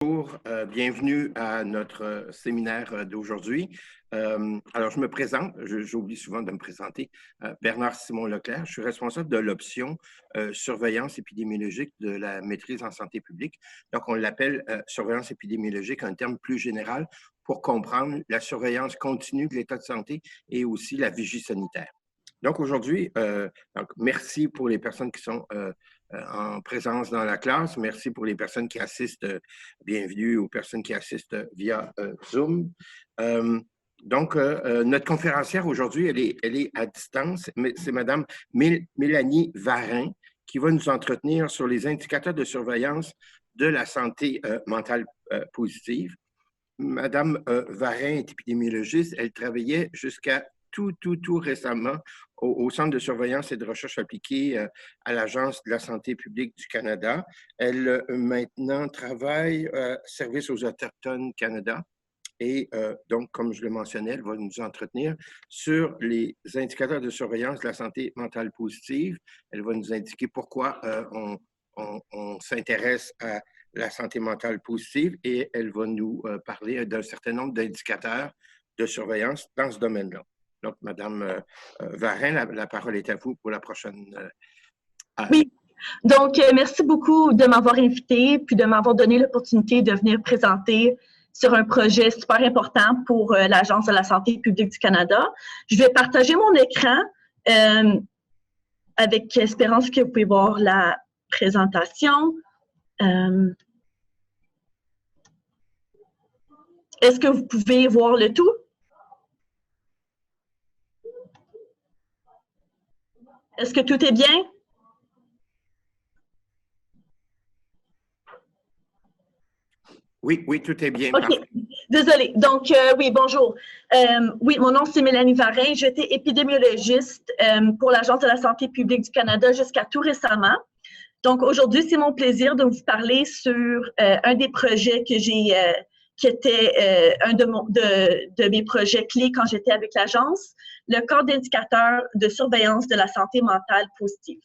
Bonjour, bienvenue à notre séminaire d'aujourd'hui. Alors, je me présente, j'oublie souvent de me présenter, Bernard Simon-Leclerc. Je suis responsable de l'option surveillance épidémiologique de la maîtrise en santé publique. Donc, on l'appelle surveillance épidémiologique, un terme plus général pour comprendre la surveillance continue de l'état de santé et aussi la vigie sanitaire. Donc, aujourd'hui, merci pour les personnes qui sont en présence dans la classe. Merci pour les personnes qui assistent. Bienvenue aux personnes qui assistent via Zoom. Notre conférencière aujourd'hui, elle est à distance. C'est Mme Mélanie Varin qui va nous entretenir sur les indicateurs de surveillance de la santé mentale positive. Mme Varin est épidémiologiste. Elle travaillait jusqu'à tout récemment au Centre de surveillance et de recherche appliquée à l'Agence de la santé publique du Canada. Elle maintenant travaille Service aux Autochtones Canada. Et donc, comme je le mentionnais, elle va nous entretenir sur les indicateurs de surveillance de la santé mentale positive. Elle va nous indiquer pourquoi on s'intéresse à la santé mentale positive et elle va nous parler d'un certain nombre d'indicateurs de surveillance dans ce domaine-là. Donc, Mme Varin, la parole est à vous pour la prochaine heure. Oui, donc merci beaucoup de m'avoir invité puis de m'avoir donné l'opportunité de venir présenter sur un projet super important pour l'Agence de la santé publique du Canada. Je vais partager mon écran avec espérance que vous pouvez voir la présentation. Est-ce que vous pouvez voir le tout? Est-ce que tout est bien? Oui, tout est bien. OK. Désolée. Donc, oui, bonjour. Oui, mon nom, c'est Mélanie Varin. J'étais épidémiologiste pour l'Agence de la santé publique du Canada jusqu'à tout récemment. Donc, aujourd'hui, c'est mon plaisir de vous parler sur un des projets que j'ai, qui était un de mes projets clés quand j'étais avec l'Agence, le corps d'indicateurs de surveillance de la santé mentale positive.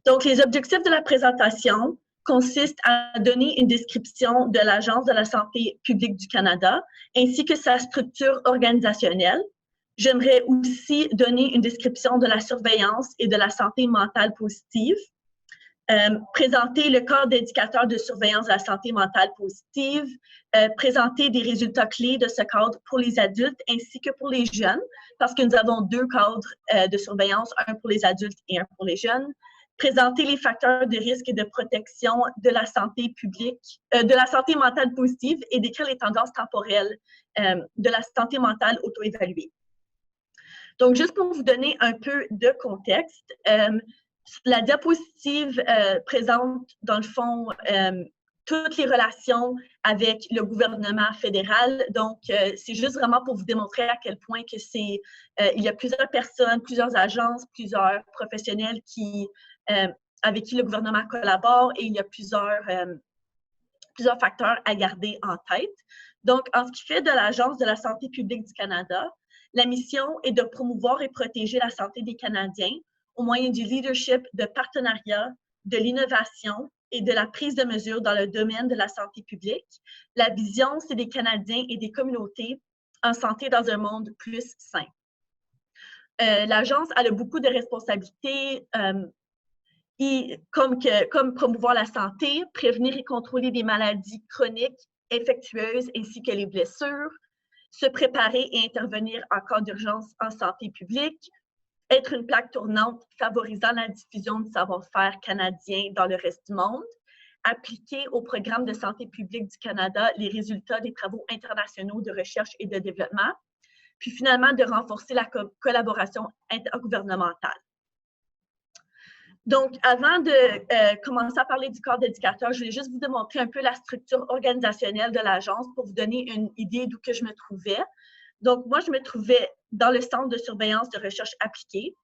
Donc, les objectifs de la présentation consistent à donner une description de l'Agence de la santé publique du Canada ainsi que sa structure organisationnelle. J'aimerais aussi donner une description de la surveillance et de la santé mentale positive. Présenter le corps d'indicateurs de surveillance de la santé mentale positive, présenter des résultats clés de ce cadre pour les adultes ainsi que pour les jeunes, parce que nous avons deux cadres de surveillance, un pour les adultes et un pour les jeunes. Présenter les facteurs de risque et de protection de la santé publique, de la santé mentale positive et décrire les tendances temporelles de la santé mentale auto-évaluée. Donc, juste pour vous donner un peu de contexte, la diapositive présente, dans le fond, toutes les relations avec le gouvernement fédéral. Donc, c'est juste vraiment pour vous démontrer à quel point que c'est, il y a plusieurs personnes, plusieurs agences, plusieurs professionnels avec qui le gouvernement collabore et il y a plusieurs facteurs à garder en tête. Donc, en ce qui fait de l'Agence de la santé publique du Canada, la mission est de promouvoir et protéger la santé des Canadiens au moyen du leadership, de partenariat, de l'innovation et de la prise de mesures dans le domaine de la santé publique. La vision, c'est des Canadiens et des communautés en santé dans un monde plus sain. L'Agence a beaucoup de responsabilités, comme promouvoir la santé, prévenir et contrôler des maladies chroniques, infectieuses ainsi que les blessures, se préparer et intervenir en cas d'urgence en santé publique, être une plaque tournante favorisant la diffusion du savoir-faire canadien dans le reste du monde, appliquer au programme de santé publique du Canada les résultats des travaux internationaux de recherche et de développement, puis finalement de renforcer la collaboration intergouvernementale. Donc, avant de commencer à parler du corps d'indicateurs, je voulais juste vous démontrer un peu la structure organisationnelle de l'agence pour vous donner une idée d'où que je me trouvais. Donc, moi, je me trouvais dans le Centre de surveillance de recherche appliquée,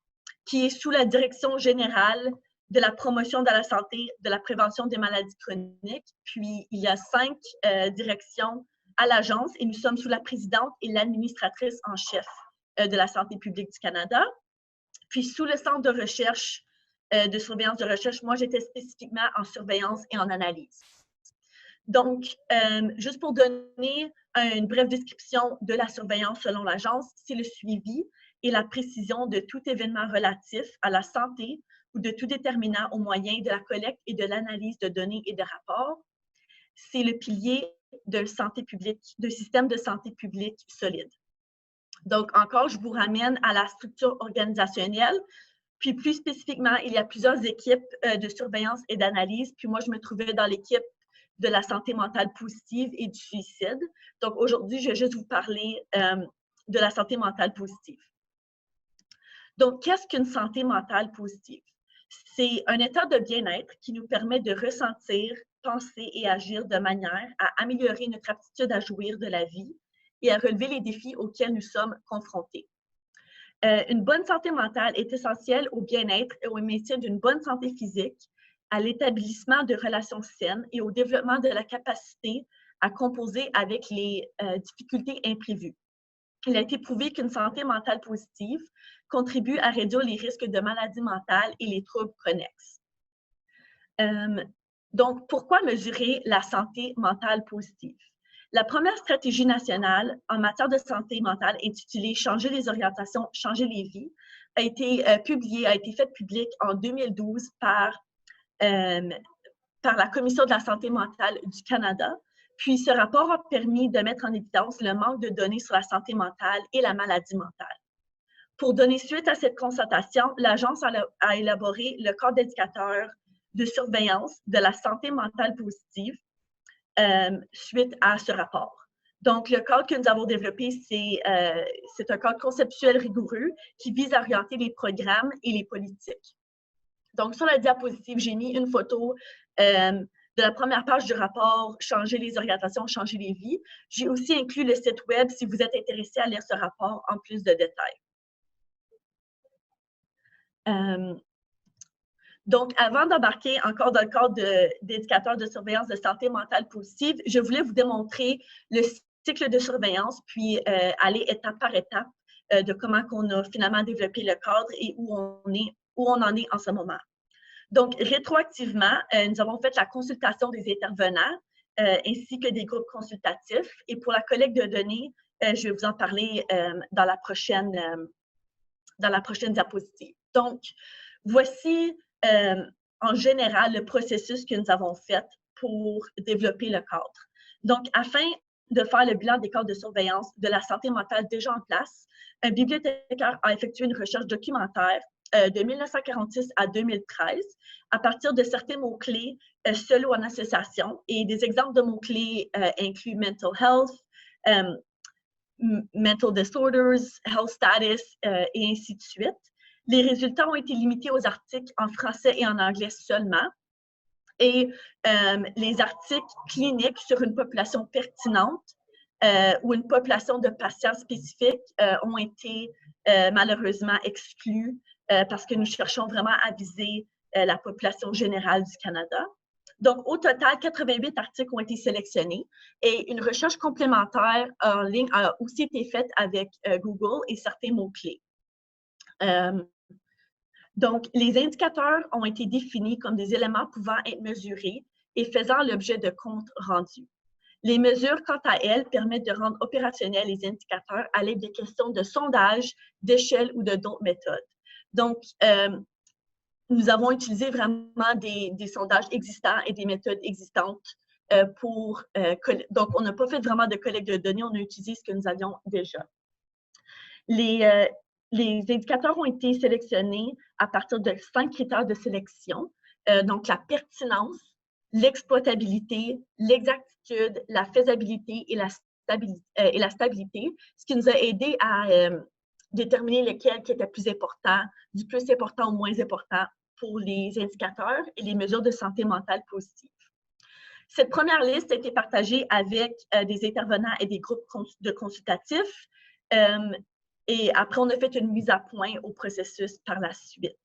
qui est sous la direction générale de la promotion de la santé, de la prévention des maladies chroniques. Puis, il y a 5 directions à l'agence et nous sommes sous la présidente et l'administratrice en chef de la santé publique du Canada. Puis, sous le Centre de recherche, de surveillance de recherche, moi, j'étais spécifiquement en surveillance et en analyse. Donc, juste pour donner une brève description de la surveillance selon l'agence, c'est le suivi et la précision de tout événement relatif à la santé ou de tout déterminant au moyen de la collecte et de l'analyse de données et de rapports. C'est le pilier de santé publique, de système de santé publique solide. Donc, encore, je vous ramène à la structure organisationnelle. Puis, plus spécifiquement, il y a plusieurs équipes de surveillance et d'analyse. Puis, moi, je me trouvais dans l'équipe de la santé mentale positive et du suicide. Donc, aujourd'hui, je vais juste vous parler de la santé mentale positive. Donc, qu'est-ce qu'une santé mentale positive? C'est un état de bien-être qui nous permet de ressentir, penser et agir de manière à améliorer notre aptitude à jouir de la vie et à relever les défis auxquels nous sommes confrontés. Une bonne santé mentale est essentielle au bien-être et au maintien d'une bonne santé physique, à l'établissement de relations saines et au développement de la capacité à composer avec les difficultés imprévues. Il a été prouvé qu'une santé mentale positive contribue à réduire les risques de maladies mentales et les troubles connexes. Donc, pourquoi mesurer la santé mentale positive? La première stratégie nationale en matière de santé mentale, intitulée « Changer les orientations, changer les vies », a été publiée, a été faite publique en 2012 par la Commission de la santé mentale du Canada. Puis, ce rapport a permis de mettre en évidence le manque de données sur la santé mentale et la maladie mentale. Pour donner suite à cette constatation, l'Agence a élaboré le cadre d'indicateurs de surveillance de la santé mentale positive suite à ce rapport. Donc, le cadre que nous avons développé, c'est un cadre conceptuel rigoureux qui vise à orienter les programmes et les politiques. Donc, sur la diapositive, j'ai mis une photo de la première page du rapport « Changer les orientations, changer les vies ». J'ai aussi inclus le site web si vous êtes intéressé à lire ce rapport en plus de détails. Donc, avant d'embarquer encore dans le cadre d'indicateurs de surveillance de santé mentale positive, je voulais vous démontrer le cycle de surveillance, puis aller étape par étape de comment on a finalement développé le cadre et où on en est en ce moment. Donc, rétroactivement, nous avons fait la consultation des intervenants ainsi que des groupes consultatifs. Et pour la collecte de données, je vais vous en parler dans la prochaine diapositive. Donc, voici en général le processus que nous avons fait pour développer le cadre. Donc, afin de faire le bilan des cadres de surveillance de la santé mentale déjà en place, un bibliothécaire a effectué une recherche documentaire de 1946 à 2013 à partir de certains mots-clés seuls ou en association. Et des exemples de mots-clés incluent mental health, mental disorders, health status et ainsi de suite. Les résultats ont été limités aux articles en français et en anglais seulement. Et les articles cliniques sur une population pertinente ou une population de patients spécifiques ont été malheureusement exclus parce que nous cherchons vraiment à viser la population générale du Canada. Donc, au total, 88 articles ont été sélectionnés et une recherche complémentaire en ligne a aussi été faite avec Google et certains mots-clés. Donc, les indicateurs ont été définis comme des éléments pouvant être mesurés et faisant l'objet de comptes rendus. Les mesures, quant à elles, permettent de rendre opérationnels les indicateurs à l'aide de questions de sondage, d'échelle ou de d'autres méthodes. Donc, nous avons utilisé vraiment des sondages existants et des méthodes existantes donc, on n'a pas fait vraiment de collecte de données, on a utilisé ce que nous avions déjà. Les indicateurs ont été sélectionnés à partir de 5 critères de sélection, donc la pertinence, l'exploitabilité, l'exactitude, la faisabilité et la stabilité, ce qui nous a aidé à déterminer lequel qui était plus important, du plus important au moins important pour les indicateurs et les mesures de santé mentale positive. Cette première liste a été partagée avec des intervenants et des groupes de consultatifs. Et après, on a fait une mise à point au processus par la suite.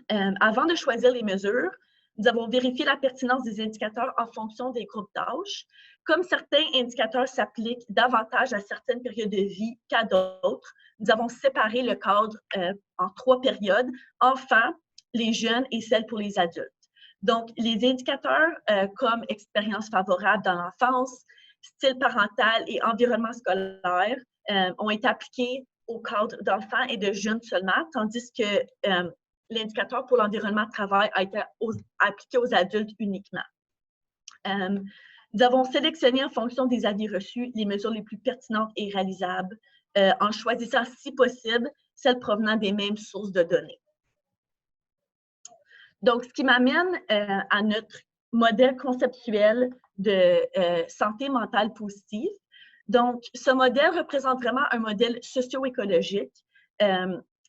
Avant de choisir les mesures, nous avons vérifié la pertinence des indicateurs en fonction des groupes d'âge. Comme certains indicateurs s'appliquent davantage à certaines périodes de vie qu'à d'autres, nous avons séparé le cadre en 3 périodes, enfants, les jeunes et celles pour les adultes. Donc, les indicateurs comme expérience favorable dans l'enfance, style parental et environnement scolaire ont été appliqués au cadre d'enfants et de jeunes seulement, tandis que l'indicateur pour l'environnement de travail a été appliqué aux adultes uniquement. Nous avons sélectionné en fonction des avis reçus les mesures les plus pertinentes et réalisables en choisissant, si possible, celles provenant des mêmes sources de données. Donc, ce qui m'amène à notre modèle conceptuel de santé mentale positive. Donc, ce modèle représente vraiment un modèle socio-écologique.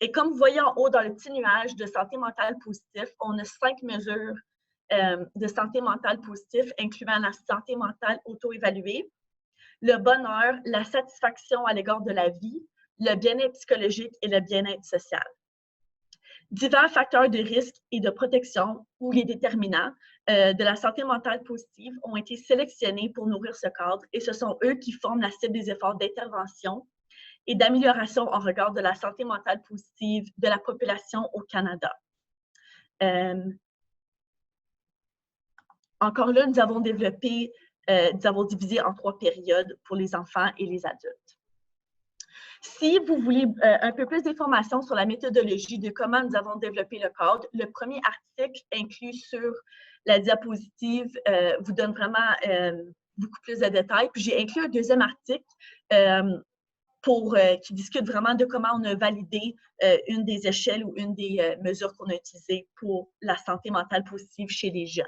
Et comme vous voyez en haut dans le petit nuage de santé mentale positive, on a 5 mesures de santé mentale positive, incluant la santé mentale auto-évaluée, le bonheur, la satisfaction à l'égard de la vie, le bien-être psychologique et le bien-être social. Divers facteurs de risque et de protection ou les déterminants de la santé mentale positive ont été sélectionnés pour nourrir ce cadre et ce sont eux qui forment la cible des efforts d'intervention et d'amélioration en regard de la santé mentale positive de la population au Canada. Encore là, nous avons développé, nous avons divisé en 3 périodes pour les enfants et les adultes. Si vous voulez un peu plus d'informations sur la méthodologie de comment nous avons développé le cadre, le premier article inclus sur la diapositive vous donne vraiment beaucoup plus de détails. Puis j'ai inclus un deuxième article qui discute vraiment de comment on a validé une des échelles ou une des mesures qu'on a utilisées pour la santé mentale positive chez les jeunes.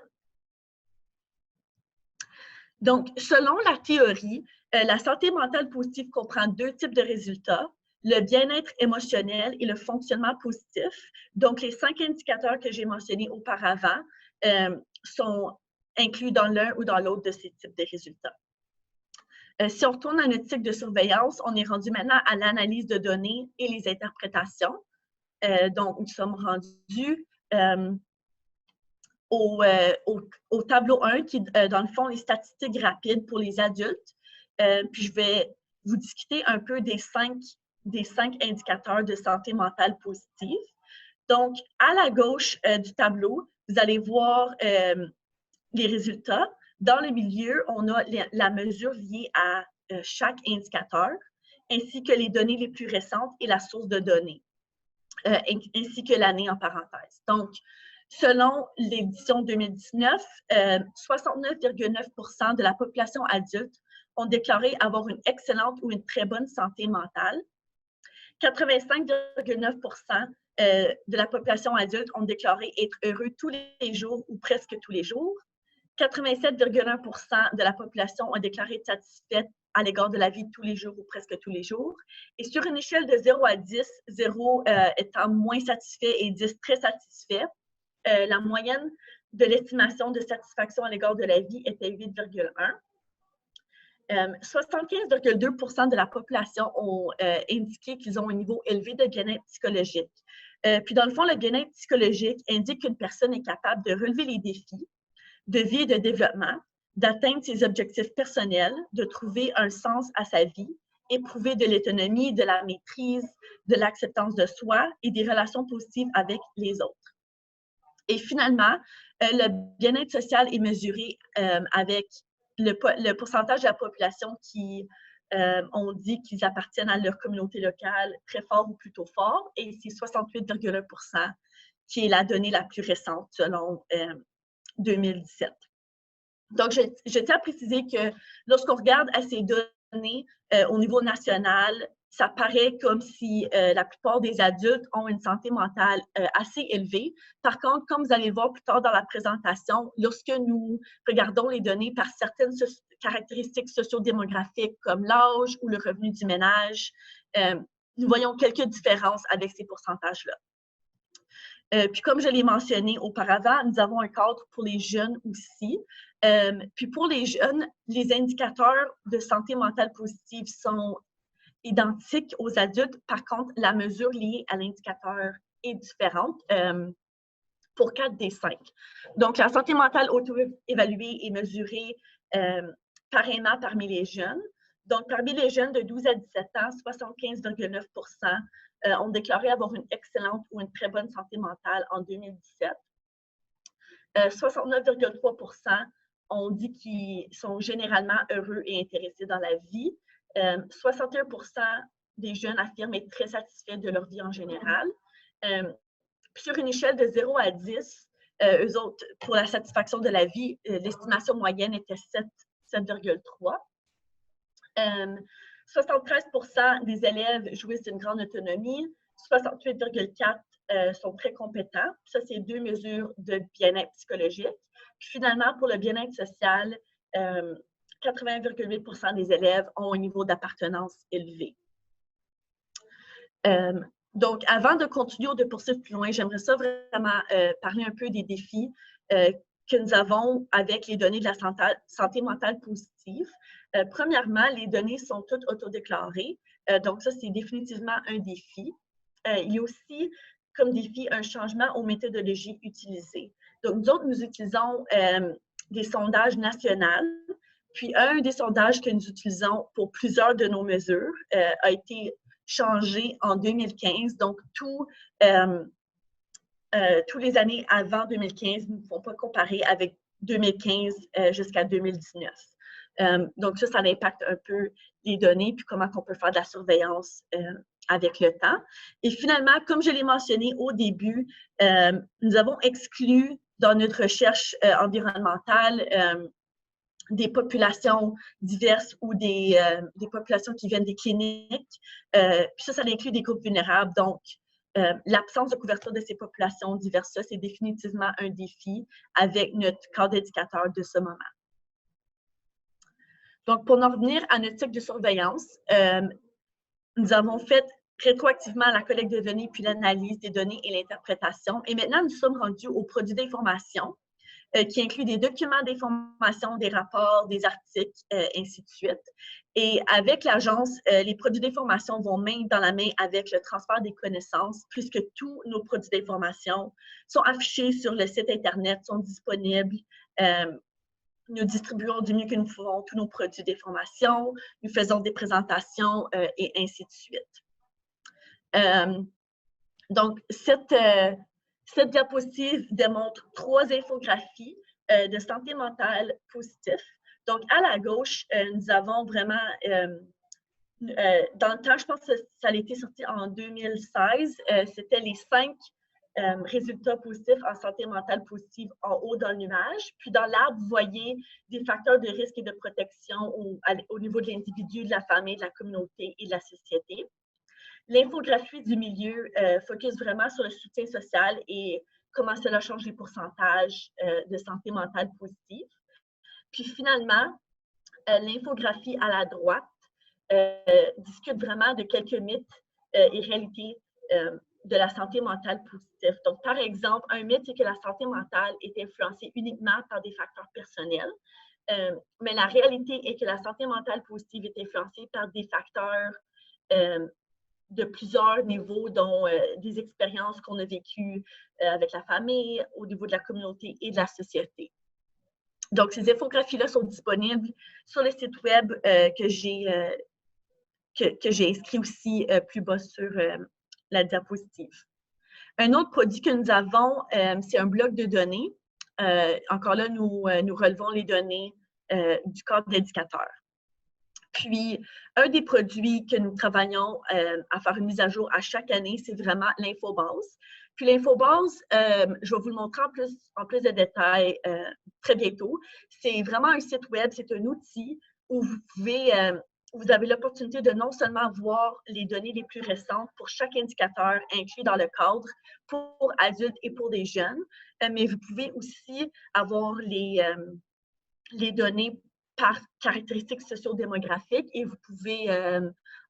Donc, selon la théorie, la santé mentale positive comprend 2 types de résultats, le bien-être émotionnel et le fonctionnement positif. Donc, les 5 indicateurs que j'ai mentionnés auparavant sont inclus dans l'un ou dans l'autre de ces types de résultats. Si on retourne à notre cycle de surveillance, on est rendu maintenant à l'analyse de données et les interprétations. Donc, nous sommes rendus au tableau 1, qui est dans le fond les statistiques rapides pour les adultes. Puis je vais vous discuter un peu des 5 indicateurs de santé mentale positive. Donc, à la gauche du tableau, vous allez voir les résultats. Dans le milieu, on a la mesure liée à chaque indicateur, ainsi que les données les plus récentes et la source de données, ainsi que l'année en parenthèse. Donc, selon l'édition 2019, 69,9% de la population adulte ont déclaré avoir une excellente ou une très bonne santé mentale. 85,9% de la population adulte ont déclaré être heureux tous les jours ou presque tous les jours. 87,1% de la population ont déclaré être satisfaite à l'égard de la vie tous les jours ou presque tous les jours. Et sur une échelle de 0 à 10, 0 étant moins satisfait et 10 très satisfait, la moyenne de l'estimation de satisfaction à l'égard de la vie était 8,1. 75,2% de la population ont indiqué qu'ils ont un niveau élevé de bien-être psychologique. Puis dans le fond, le bien-être psychologique indique qu'une personne est capable de relever les défis de vie et de développement, d'atteindre ses objectifs personnels, de trouver un sens à sa vie, éprouver de l'autonomie, de la maîtrise, de l'acceptance de soi et des relations positives avec les autres. Et finalement, le bien-être social est mesuré avec le pourcentage de la population qui ont dit qu'ils appartiennent à leur communauté locale très fort ou plutôt fort, et c'est 68,1% qui est la donnée la plus récente selon 2017. Donc, je tiens à préciser que lorsqu'on regarde à ces données au niveau national, ça paraît comme si la plupart des adultes ont une santé mentale assez élevée. Par contre, comme vous allez le voir plus tard dans la présentation, lorsque nous regardons les données par certaines caractéristiques sociodémographiques comme l'âge ou le revenu du ménage, nous voyons quelques différences avec ces pourcentages-là. Puis comme je l'ai mentionné auparavant, nous avons un cadre pour les jeunes aussi. Puis pour les jeunes, les indicateurs de santé mentale positive sont identiques aux adultes. Par contre, la mesure liée à l'indicateur est différente pour 4 des 5. Donc, la santé mentale auto-évaluée est mesurée pareillement parmi les jeunes. Donc, parmi les jeunes de 12 à 17 ans, 75,9% ont déclaré avoir une excellente ou une très bonne santé mentale en 2017. 69,3% ont dit qu'ils sont généralement heureux et intéressés dans la vie. 61% des jeunes affirment être très satisfaits de leur vie en général. Sur une échelle de 0 à 10, eux autres, pour la satisfaction de la vie, l'estimation moyenne était 7,3. 73% des élèves jouissent d'une grande autonomie, 68,4% sont très compétents. Ça, c'est 2 mesures de bien-être psychologique. Puis finalement, pour le bien-être social, 80,8% des élèves ont un niveau d'appartenance élevé. Donc, avant de continuer ou de poursuivre plus loin, j'aimerais ça vraiment parler un peu des défis que nous avons avec les données de la santé mentale positive. Premièrement, les données sont toutes autodéclarées. Donc, ça, c'est définitivement un défi. Il y a aussi, comme défi, un changement aux méthodologies utilisées. Donc, nous autres, nous utilisons des sondages nationaux. Puis, un des sondages que nous utilisons pour plusieurs de nos mesures a été changé en 2015. Donc, tous les années avant 2015 ne vont pas comparer avec 2015 jusqu'à 2019. Donc, ça impacte un peu les données puis comment on peut faire de la surveillance avec le temps. Et finalement, comme je l'ai mentionné au début, nous avons exclu dans notre recherche environnementale des populations diverses ou des populations qui viennent des cliniques. Puis ça inclut des groupes vulnérables. Donc, l'absence de couverture de ces populations diverses, c'est définitivement un défi avec notre cadre d'indicateur de ce moment. Donc, pour en revenir à notre cycle de surveillance, nous avons fait rétroactivement la collecte de données, puis l'analyse des données et l'interprétation. Et maintenant, nous sommes rendus aux produits d'information, qui inclut des documents d'information, des rapports, des articles, ainsi de suite. Et avec l'agence, les produits d'information vont main dans la main avec le transfert des connaissances, puisque tous nos produits d'information sont affichés sur le site Internet, sont disponibles. Nous distribuons du mieux que nous pouvons tous nos produits d'information, nous faisons des présentations et ainsi de suite. Donc, cette diapositive démontre 3 infographies de santé mentale positive. Donc, à la gauche, nous avons vraiment, dans le temps, je pense que ça a été sorti en 2016, c'était les 5 résultats positifs en santé mentale positive en haut dans le nuage. Puis dans l'arbre, vous voyez des facteurs de risque et de protection au niveau de l'individu, de la famille, de la communauté et de la société. L'infographie du milieu focus vraiment sur le soutien social et comment cela change les pourcentages de santé mentale positive. Puis finalement, l'infographie à la droite discute vraiment de quelques mythes et réalités de la santé mentale positive. Donc, par exemple, un mythe, c'est que la santé mentale est influencée uniquement par des facteurs personnels, mais la réalité est que la santé mentale positive est influencée par des facteurs de plusieurs niveaux, dont des expériences qu'on a vécues avec la famille, au niveau de la communauté et de la société. Donc, ces infographies-là sont disponibles sur le site web que j'ai inscrit aussi plus bas sur la diapositive. Un autre produit que nous avons, c'est un bloc de données. Encore là, nous relevons les données du cadre d'indicateur. Puis, un des produits que nous travaillons à faire une mise à jour à chaque année, c'est vraiment l'infobase. Puis l'infobase, je vais vous le montrer en plus de détails très bientôt. C'est vraiment un site web, c'est un outil où vous avez l'opportunité de non seulement voir les données les plus récentes pour chaque indicateur inclus dans le cadre pour adultes et pour des jeunes, mais vous pouvez aussi avoir les données par caractéristiques socio-démographiques et vous pouvez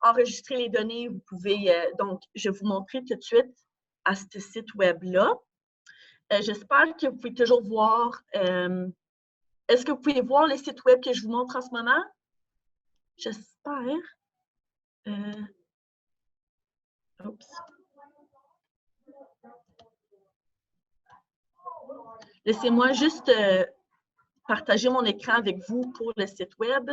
enregistrer les données. Vous pouvez, donc, je vais vous montrer tout de suite à ce site web-là. J'espère que vous pouvez toujours voir. Est-ce que vous pouvez voir le site web que je vous montre en ce moment? J'espère. Oups. Laissez-moi juste partager mon écran avec vous pour le site web.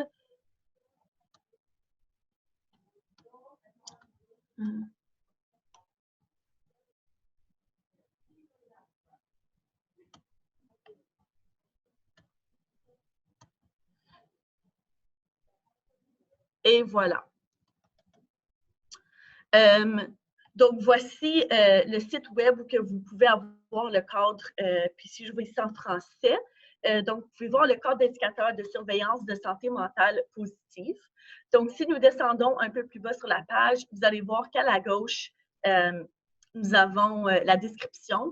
Et voilà. Donc, voici le site web où que vous pouvez avoir le cadre, puis si je vois ici en français, donc vous pouvez voir le cadre d'indicateur de surveillance de santé mentale positive. Donc, si nous descendons un peu plus bas sur la page, vous allez voir qu'à la gauche, nous avons la description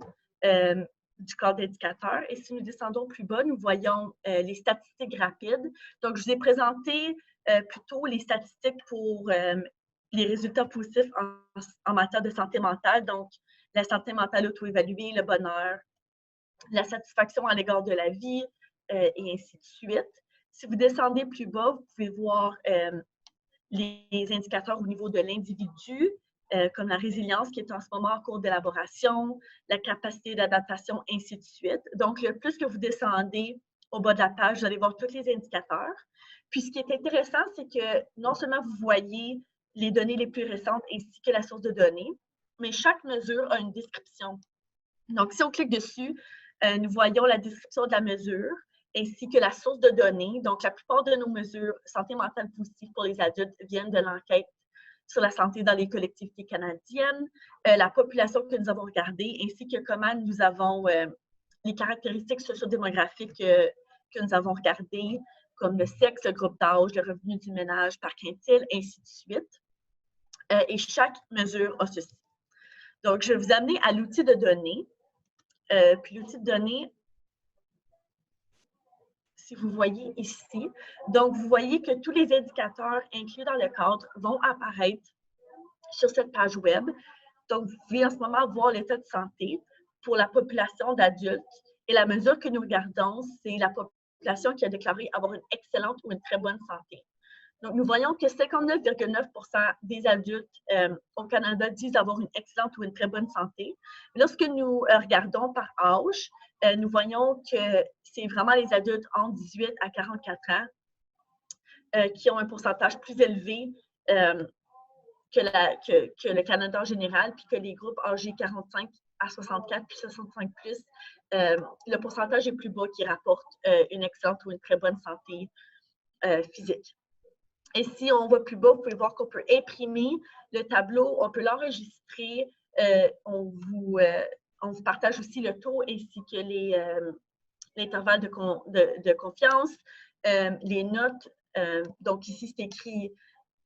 du cadre d'indicateur. Et si nous descendons plus bas, nous voyons les statistiques rapides. Donc, je vous ai présenté plutôt les statistiques pour les résultats positifs en matière de santé mentale, donc la santé mentale auto-évaluée, le bonheur, la satisfaction à l'égard de la vie, et ainsi de suite. Si vous descendez plus bas, vous pouvez voir les indicateurs au niveau de l'individu, comme la résilience qui est en ce moment en cours d'élaboration, la capacité d'adaptation, ainsi de suite. Donc, le plus que vous descendez au bas de la page, vous allez voir tous les indicateurs. Puis, ce qui est intéressant, c'est que non seulement vous voyez les données les plus récentes ainsi que la source de données, mais chaque mesure a une description. Donc, si on clique dessus, nous voyons la description de la mesure ainsi que la source de données. Donc, la plupart de nos mesures santé mentale positive pour les adultes viennent de l'enquête sur la santé dans les collectivités canadiennes, la population que nous avons regardée, ainsi que comment nous avons les caractéristiques sociodémographiques que nous avons regardées, comme le sexe, le groupe d'âge, le revenu du ménage par quintile, ainsi de suite. Et chaque mesure a ceci. Donc, je vais vous amener à l'outil de données. Puis l'outil de données, si vous voyez ici, donc vous voyez que tous les indicateurs inclus dans le cadre vont apparaître sur cette page web. Donc, vous pouvez en ce moment voir l'état de santé pour la population d'adultes. Et la mesure que nous regardons, c'est la population qui a déclaré avoir une excellente ou une très bonne santé. Donc, nous voyons que 59,9% des adultes au Canada disent avoir une excellente ou une très bonne santé. Lorsque nous regardons par âge, nous voyons que c'est vraiment les adultes entre 18 à 44 ans qui ont un pourcentage plus élevé que le Canada en général, puis que les groupes âgés 45 à 64 puis 65 plus, le pourcentage est plus bas qui rapporte une excellente ou une très bonne santé physique. Et si on va plus bas, vous pouvez voir qu'on peut imprimer le tableau, on peut l'enregistrer, on vous partage aussi le taux ainsi que l'intervalle de confiance, les notes. Donc ici, c'est écrit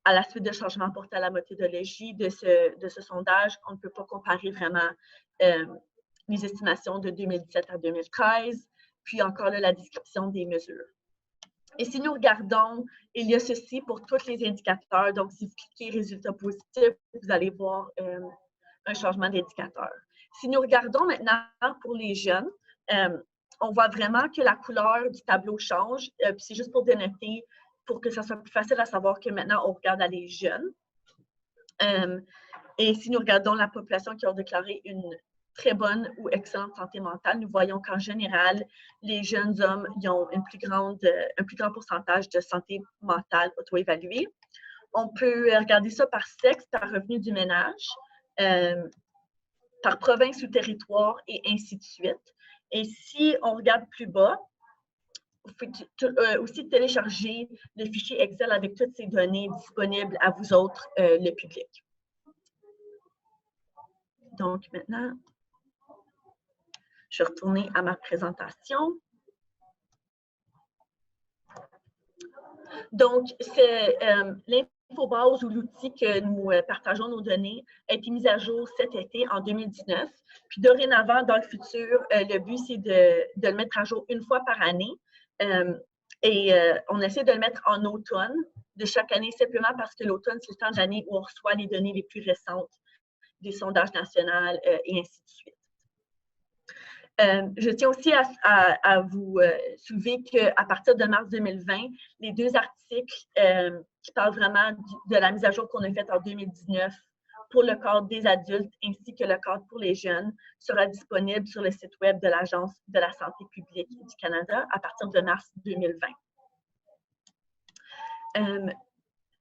à la suite de changements apportés à la méthodologie de ce sondage. On ne peut pas comparer vraiment les estimations de 2017 à 2013, puis encore là, la description des mesures. Et si nous regardons, il y a ceci pour tous les indicateurs. Donc, si vous cliquez « Résultats positifs », vous allez voir un changement d'indicateur. Si nous regardons maintenant pour les jeunes, on voit vraiment que la couleur du tableau change. Puis c'est juste pour dénoter, pour que ça soit plus facile à savoir que maintenant, on regarde à les jeunes. Et si nous regardons la population qui a déclaré une très bonne ou excellente santé mentale, nous voyons qu'en général, les jeunes hommes ils ont un plus grand pourcentage de santé mentale auto-évaluée. On peut regarder ça par sexe, par revenu du ménage, par province ou territoire, et ainsi de suite. Et si on regarde plus bas, vous pouvez aussi télécharger le fichier Excel avec toutes ces données disponibles à vous autres, le public. Donc, maintenant, je vais retourner à ma présentation. Donc, c'est l'infobase ou l'outil que nous partageons nos données a été mis à jour cet été, en 2019. Puis dorénavant, dans le futur, le but, c'est de le mettre à jour une fois par année. On essaie de le mettre en automne de chaque année, simplement parce que l'automne, c'est le temps de l'année où on reçoit les données les plus récentes des sondages nationaux et ainsi de suite. Je tiens aussi à vous soulever qu'à partir de mars 2020, les deux articles qui parlent vraiment de la mise à jour qu'on a faite en 2019 pour le cadre des adultes ainsi que le cadre pour les jeunes sera disponible sur le site web de l'Agence de la santé publique du Canada à partir de mars 2020.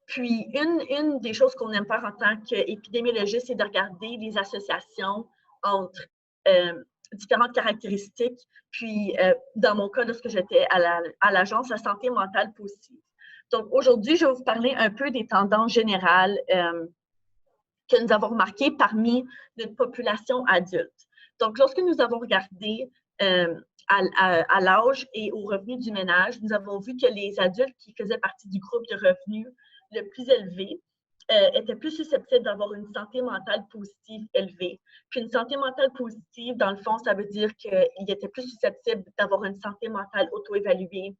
Puis, une des choses qu'on aime faire en tant qu'épidémiologiste, c'est de regarder les associations entre différentes caractéristiques. Puis, dans mon cas, lorsque j'étais à l'Agence de la santé mentale positive. Donc, aujourd'hui, je vais vous parler un peu des tendances générales que nous avons remarquées parmi notre population adulte. Donc, lorsque nous avons regardé à l'âge et aux revenus du ménage, nous avons vu que les adultes qui faisaient partie du groupe de revenus le plus élevé étaient plus susceptibles d'avoir une santé mentale positive élevée. Puis une santé mentale positive, dans le fond, ça veut dire qu'ils étaient plus susceptibles d'avoir une santé mentale auto-évaluée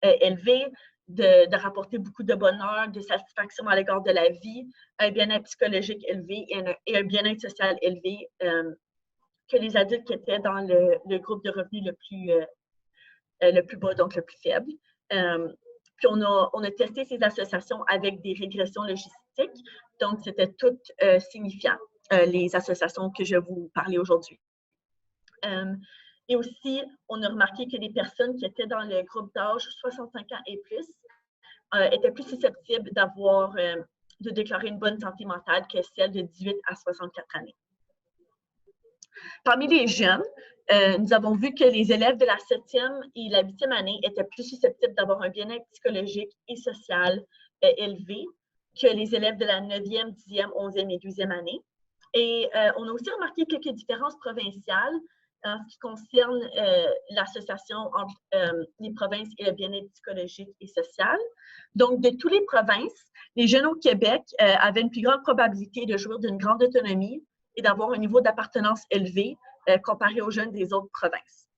élevée, de rapporter beaucoup de bonheur, de satisfaction à l'égard de la vie, un bien-être psychologique élevé et un bien-être social élevé que les adultes qui étaient dans le groupe de revenus le plus bas, donc le plus faible. Puis on a testé ces associations avec des régressions logistiques, donc c'était tout signifiant, les associations que je vais vous parler aujourd'hui. Et aussi, on a remarqué que les personnes qui étaient dans le groupe d'âge 65 ans et plus étaient plus susceptibles de déclarer une bonne santé mentale que celles de 18 à 64 années. Parmi les jeunes, nous avons vu que les élèves de la 7e et la 8e année étaient plus susceptibles d'avoir un bien-être psychologique et social élevé que les élèves de la 9e, 10e, 11e et 12e année. Et on a aussi remarqué quelques différences provinciales en ce qui concerne l'association entre les provinces et le bien-être psychologique et social. Donc, de toutes les provinces, les jeunes au Québec avaient une plus grande probabilité de jouir d'une grande autonomie et d'avoir un niveau d'appartenance élevé comparé aux jeunes des autres provinces.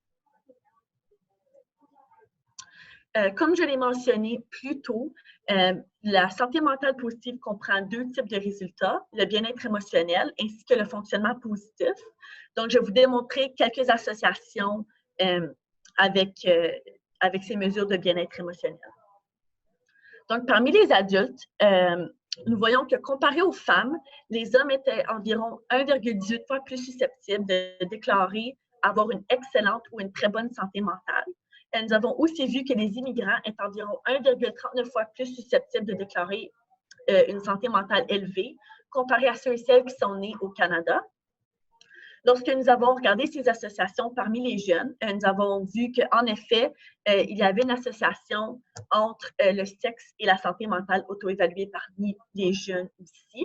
Comme je l'ai mentionné plus tôt, la santé mentale positive comprend deux types de résultats, le bien-être émotionnel ainsi que le fonctionnement positif. Donc, je vais vous démontrer quelques associations avec ces mesures de bien-être émotionnel. Donc, parmi les adultes, nous voyons que comparé aux femmes, les hommes étaient environ 1,18 fois plus susceptibles de déclarer avoir une excellente ou une très bonne santé mentale. Et nous avons aussi vu que les immigrants étaient environ 1,39 fois plus susceptibles de déclarer une santé mentale élevée comparé à ceux et celles qui sont nés au Canada. Lorsque nous avons regardé ces associations parmi les jeunes, nous avons vu qu'en effet, il y avait une association entre le sexe et la santé mentale auto-évaluée parmi les jeunes ici.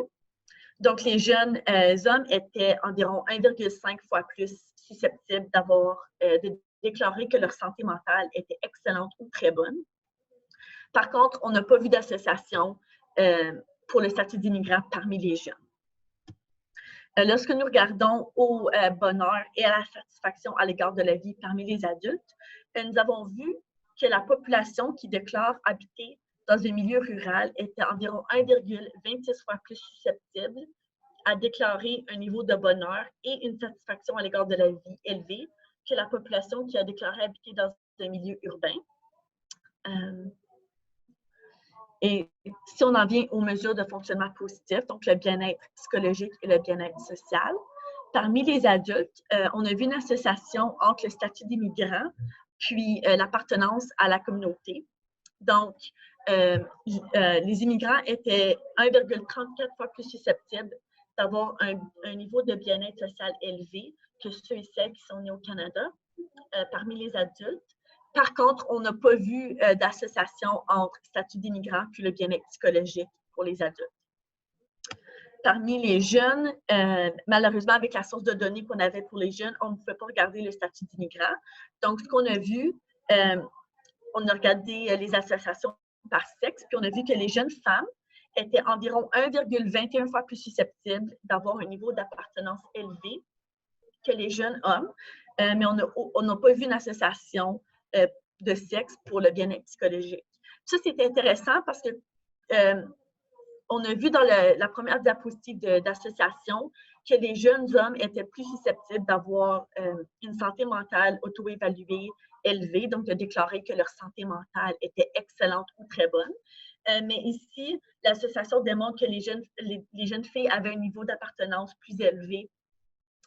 Donc, les jeunes hommes étaient environ 1,5 fois plus susceptibles de déclarer que leur santé mentale était excellente ou très bonne. Par contre, on n'a pas vu d'association pour le statut d'immigrant parmi les jeunes. Lorsque nous regardons au bonheur et à la satisfaction à l'égard de la vie parmi les adultes, nous avons vu que la population qui déclare habiter dans un milieu rural était environ 1,26 fois plus susceptible à déclarer un niveau de bonheur et une satisfaction à l'égard de la vie élevée que la population qui a déclaré habiter dans un milieu urbain. Et si on en vient aux mesures de fonctionnement positif, donc le bien-être psychologique et le bien-être social, parmi les adultes, on a vu une association entre le statut d'immigrant puis l'appartenance à la communauté. Donc, les immigrants étaient 1,34 fois plus susceptibles d'avoir un niveau de bien-être social élevé que ceux et celles qui sont nés au Canada parmi les adultes. Par contre, on n'a pas vu d'association entre statut d'immigrant puis le bien-être psychologique pour les adultes. Parmi les jeunes, malheureusement, avec la source de données qu'on avait pour les jeunes, on ne pouvait pas regarder le statut d'immigrant. Donc, ce qu'on a vu, on a regardé les associations par sexe, puis on a vu que les jeunes femmes étaient environ 1,21 fois plus susceptibles d'avoir un niveau d'appartenance élevé que les jeunes hommes, mais on n'a pas vu une association de sexe pour le bien-être psychologique. Ça, c'est intéressant parce que on a vu dans la première diapositive d'association que les jeunes hommes étaient plus susceptibles d'avoir une santé mentale auto-évaluée élevée, donc de déclarer que leur santé mentale était excellente ou très bonne. Mais ici, l'association démontre que les jeunes filles avaient un niveau d'appartenance plus élevé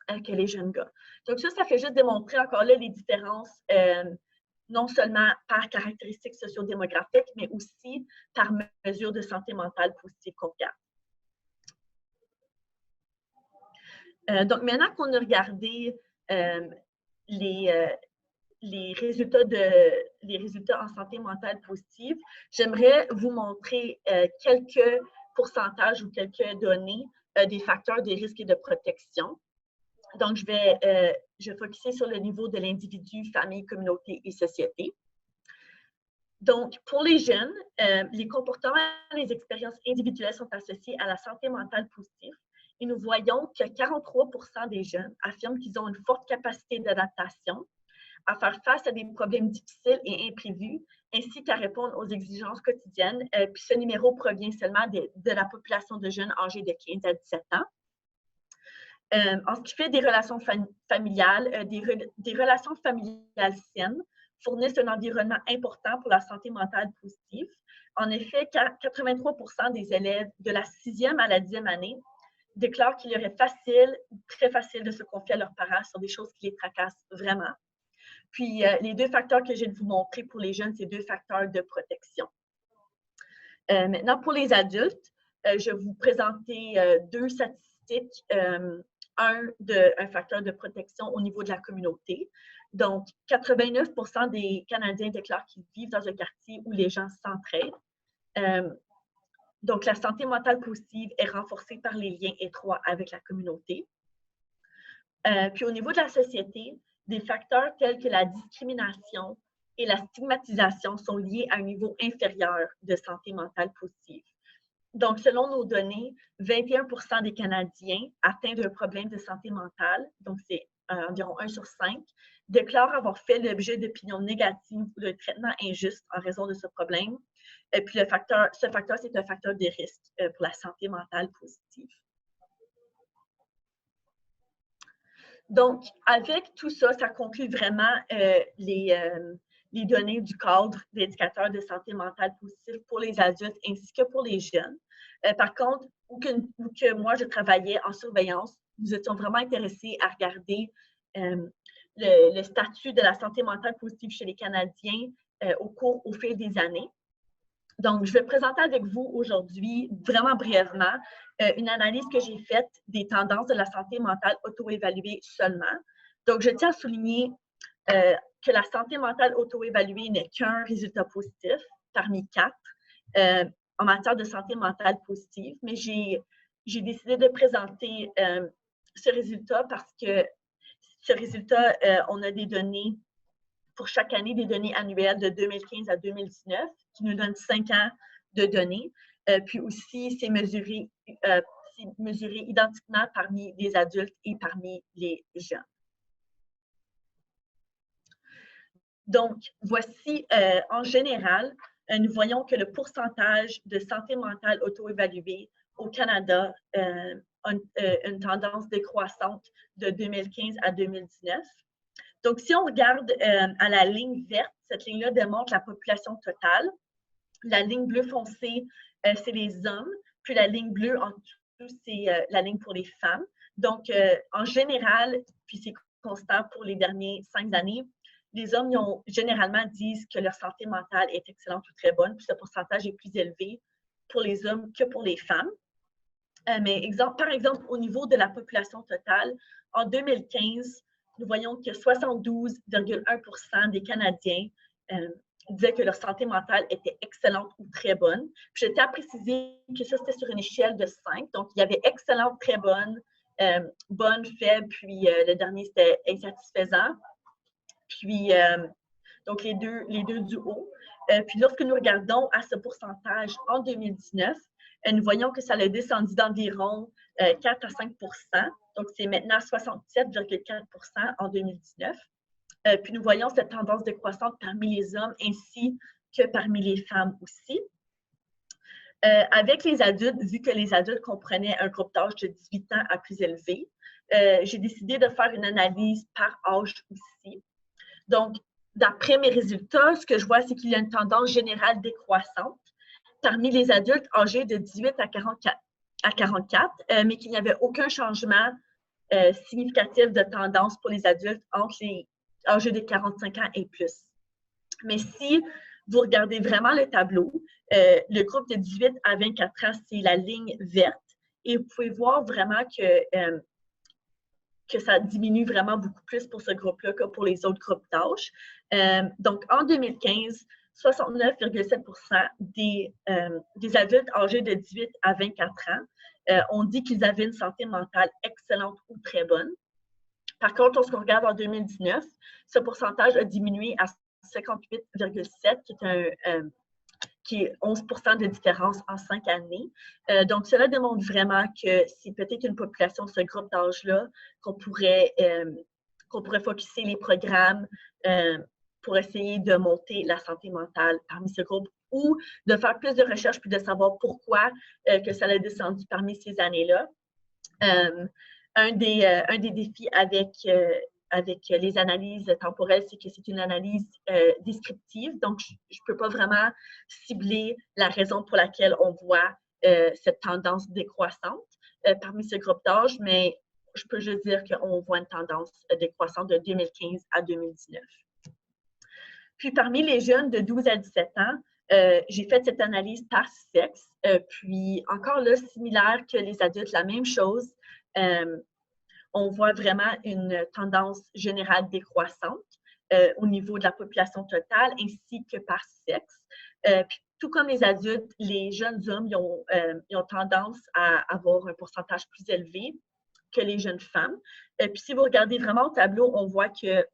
que les jeunes gars. Donc ça fait juste démontrer encore là les différences non seulement par caractéristiques sociodémographiques, mais aussi par mesure de santé mentale positive qu'on regarde. Donc, maintenant qu'on a regardé les résultats en santé mentale positive, j'aimerais vous montrer quelques pourcentages ou quelques données des facteurs de risque et de protection. Donc, je vais focuser sur le niveau de l'individu, famille, communauté et société. Donc, pour les jeunes, les comportements et les expériences individuelles sont associés à la santé mentale positive. Et nous voyons que 43% des jeunes affirment qu'ils ont une forte capacité d'adaptation, à faire face à des problèmes difficiles et imprévus, ainsi qu'à répondre aux exigences quotidiennes. Puis ce numéro provient seulement de la population de jeunes âgés de 15 à 17 ans. En ce qui fait des relations familiales, des relations familiales saines fournissent un environnement important pour la santé mentale positive. En effet, 83% des élèves de la 6e à la 10e année déclarent qu'il y aurait facile ou très facile de se confier à leurs parents sur des choses qui les tracassent vraiment. Puis, les deux facteurs que je viens de vous montrer pour les jeunes, c'est deux facteurs de protection. Maintenant, pour les adultes, je vais vous présenter deux statistiques. Un facteur de protection au niveau de la communauté. Donc, 89% des Canadiens déclarent qu'ils vivent dans un quartier où les gens s'entraident. Donc, la santé mentale positive est renforcée par les liens étroits avec la communauté. Puis, au niveau de la société, des facteurs tels que la discrimination et la stigmatisation sont liés à un niveau inférieur de santé mentale positive. Donc, selon nos données, 21% des Canadiens atteints d'un problème de santé mentale, donc c'est environ 1 sur 5, déclarent avoir fait l'objet d'opinions négatives ou de traitements injustes en raison de ce problème. Et puis, ce facteur, c'est un facteur de risque pour la santé mentale positive. Donc, avec tout ça, ça conclut vraiment les données du cadre d'indicateurs de santé mentale positive pour les adultes ainsi que pour les jeunes. Par contre, où que moi je travaillais en surveillance, nous étions vraiment intéressés à regarder le statut de la santé mentale positive chez les Canadiens au fil des années. Donc, je vais présenter avec vous aujourd'hui, vraiment brièvement, une analyse que j'ai faite des tendances de la santé mentale auto-évaluée seulement. Donc, je tiens à souligner que la santé mentale auto-évaluée n'est qu'un résultat positif parmi 4 en matière de santé mentale positive, mais j'ai décidé de présenter ce résultat parce que ce résultat, on a des données pour chaque année, des données annuelles de 2015 à 2019 qui nous donnent 5 ans de données. Puis aussi, c'est mesuré identiquement parmi les adultes et parmi les jeunes. Donc, voici, en général, nous voyons que le pourcentage de santé mentale auto-évaluée au Canada a une tendance décroissante de 2015 à 2019. Donc, si on regarde à la ligne verte, cette ligne-là démontre la population totale. La ligne bleue foncée, c'est les hommes. Puis la ligne bleue en dessous, c'est la ligne pour les femmes. Donc, en général, puis c'est constant pour les dernières 5 années, les hommes généralement disent que leur santé mentale est excellente ou très bonne, puis ce pourcentage est plus élevé pour les hommes que pour les femmes. Mais par exemple, au niveau de la population totale, en 2015, nous voyons que 72,1% des Canadiens disaient que leur santé mentale était excellente ou très bonne. Puis je tiens à préciser que ça, c'était sur une échelle de 5. Donc, il y avait excellente, très bonne, bonne, faible, puis le dernier, c'était insatisfaisant. Puis, donc, les deux du haut. Puis, lorsque nous regardons à ce pourcentage en 2019, nous voyons que ça a descendu d'environ 4 à 5 %. Donc, c'est maintenant 67,4 % en 2019. Puis, nous voyons cette tendance décroissante parmi les hommes ainsi que parmi les femmes aussi. Avec les adultes, vu que les adultes comprenaient un groupe d'âge de 18 ans à plus élevé, j'ai décidé de faire une analyse par âge aussi. Donc, d'après mes résultats, ce que je vois, c'est qu'il y a une tendance générale décroissante parmi les adultes âgés de 18 à 44, mais qu'il n'y avait aucun changement significatif de tendance pour les adultes entre les âgés de 45 ans et plus. Mais si vous regardez vraiment le tableau, le groupe de 18 à 24 ans, c'est la ligne verte. Et vous pouvez voir vraiment que que ça diminue vraiment beaucoup plus pour ce groupe-là que pour les autres groupes d'âge. Donc, en 2015, 69,7% des adultes âgés de 18 à 24 ans ont dit qu'ils avaient une santé mentale excellente ou très bonne. Par contre, lorsqu'on regarde en 2019, ce pourcentage a diminué à 58,7, qui est 11% de différence en 5 années. Donc, cela démontre vraiment que c'est peut-être une population, ce groupe d'âge-là, qu'on pourrait focusser les programmes pour essayer de monter la santé mentale parmi ce groupe ou de faire plus de recherches puis de savoir pourquoi que ça a descendu parmi ces années-là. Un des défis avec les analyses temporelles, c'est que c'est une analyse descriptive. Donc, je ne peux pas vraiment cibler la raison pour laquelle on voit cette tendance décroissante parmi ce groupe d'âge, mais je peux juste dire qu'on voit une tendance décroissante de 2015 à 2019. Puis, parmi les jeunes de 12 à 17 ans, j'ai fait cette analyse par sexe. Puis, encore là, similaire que les adultes, la même chose. On voit vraiment une tendance générale décroissante au niveau de la population totale ainsi que par sexe. Puis, tout comme les adultes, les jeunes hommes ils ont tendance à avoir un pourcentage plus élevé que les jeunes femmes. Puis si vous regardez vraiment au tableau, on voit que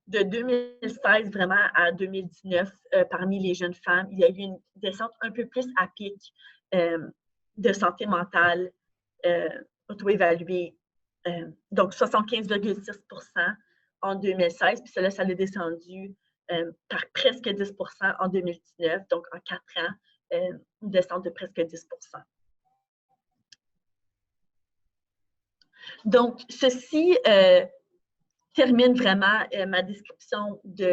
de 2016 vraiment à 2019, parmi les jeunes femmes, il y a eu une descente un peu plus à pic de santé mentale auto-évaluée. Donc, 75,6% en 2016, puis ça a descendu par presque 10% en 2019. Donc, en 4 ans, une descente de presque 10%. Donc, ceci termine vraiment ma description du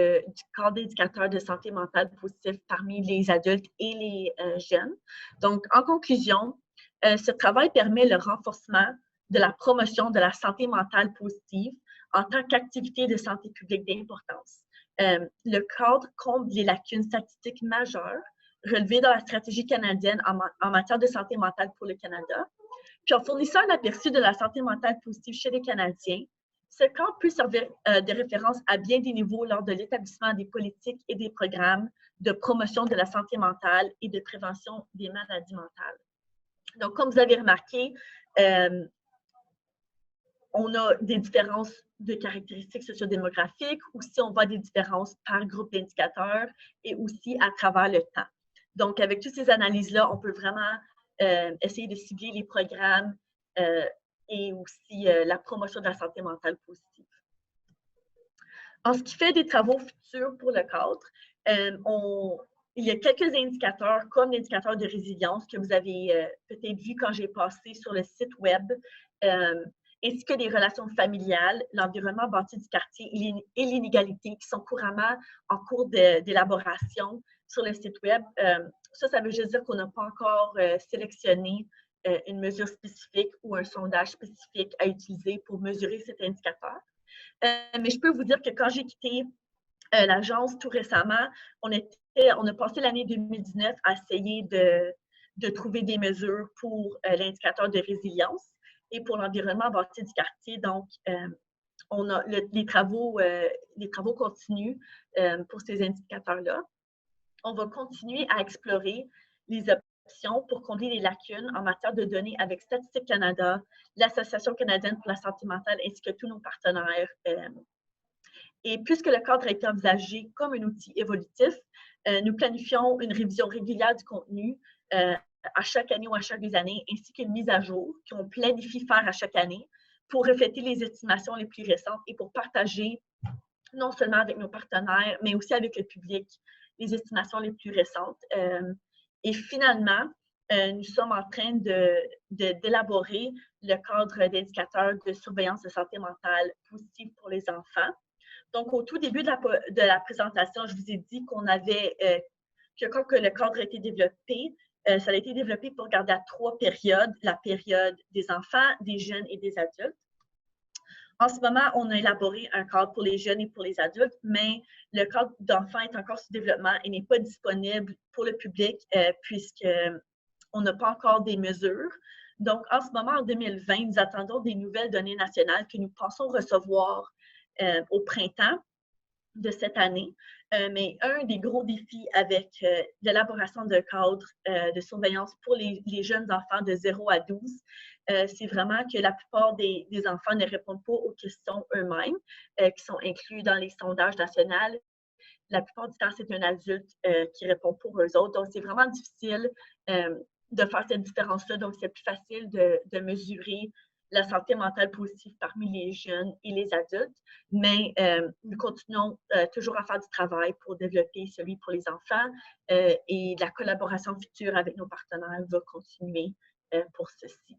cadre d'indicateur de santé mentale positif parmi les adultes et les jeunes. Donc, en conclusion, ce travail permet le renforcement de la promotion de la santé mentale positive en tant qu'activité de santé publique d'importance. Le cadre comble les lacunes statistiques majeures relevées dans la stratégie canadienne en matière de santé mentale pour le Canada. Puis en fournissant un aperçu de la santé mentale positive chez les Canadiens, ce cadre peut servir de référence à bien des niveaux lors de l'établissement des politiques et des programmes de promotion de la santé mentale et de prévention des maladies mentales. Donc, comme vous avez remarqué, on a des différences de caractéristiques sociodémographiques, aussi on voit des différences par groupe d'indicateurs et aussi à travers le temps. Donc, avec toutes ces analyses-là, on peut vraiment essayer de cibler les programmes et aussi la promotion de la santé mentale positive. En ce qui fait des travaux futurs pour le cadre, il y a quelques indicateurs comme l'indicateur de résilience que vous avez peut-être vu quand j'ai passé sur le site web, ainsi que des relations familiales, l'environnement bâti du quartier et l'inégalité qui sont couramment en cours d'élaboration sur le site web. Ça veut juste dire qu'on n'a pas encore sélectionné une mesure spécifique ou un sondage spécifique à utiliser pour mesurer cet indicateur. Mais je peux vous dire que quand j'ai quitté l'agence tout récemment, on a passé l'année 2019 à essayer de trouver des mesures pour l'indicateur de résilience et pour l'environnement bâti du quartier. Donc, on a les travaux continuent pour ces indicateurs-là. On va continuer à explorer les options pour combler les lacunes en matière de données avec Statistique Canada, l'Association canadienne pour la santé mentale ainsi que tous nos partenaires. Et puisque le cadre a été envisagé comme un outil évolutif, nous planifions une révision régulière du contenu à chaque année ou à chaque 2 années, ainsi qu'une mise à jour qu'on planifie faire à chaque année pour refléter les estimations les plus récentes et pour partager non seulement avec nos partenaires, mais aussi avec le public, les estimations les plus récentes. Et finalement, nous sommes en train d'élaborer le cadre d'indicateurs de surveillance de santé mentale positive pour les enfants. Donc, au tout début de la présentation, je vous ai dit qu'on avait, que quand le cadre a été développé, ça a été développé pour regarder à 3 périodes, la période des enfants, des jeunes et des adultes. En ce moment, on a élaboré un cadre pour les jeunes et pour les adultes, mais le cadre d'enfants est encore sous développement et n'est pas disponible pour le public puisqu'on n'a pas encore des mesures Donc, en ce moment, en 2020, nous attendons des nouvelles données nationales que nous pensons recevoir au printemps de cette année. Mais un des gros défis avec l'élaboration d'un cadre de surveillance pour les jeunes enfants de 0 à 12, c'est vraiment que la plupart des enfants ne répondent pas aux questions eux-mêmes, qui sont inclus dans les sondages nationaux. La plupart du temps, c'est un adulte qui répond pour eux autres. Donc, c'est vraiment difficile de faire cette différence-là. Donc, c'est plus facile de mesurer la santé mentale positive parmi les jeunes et les adultes, mais nous continuons toujours à faire du travail pour développer celui pour les enfants et la collaboration future avec nos partenaires va continuer pour ceci.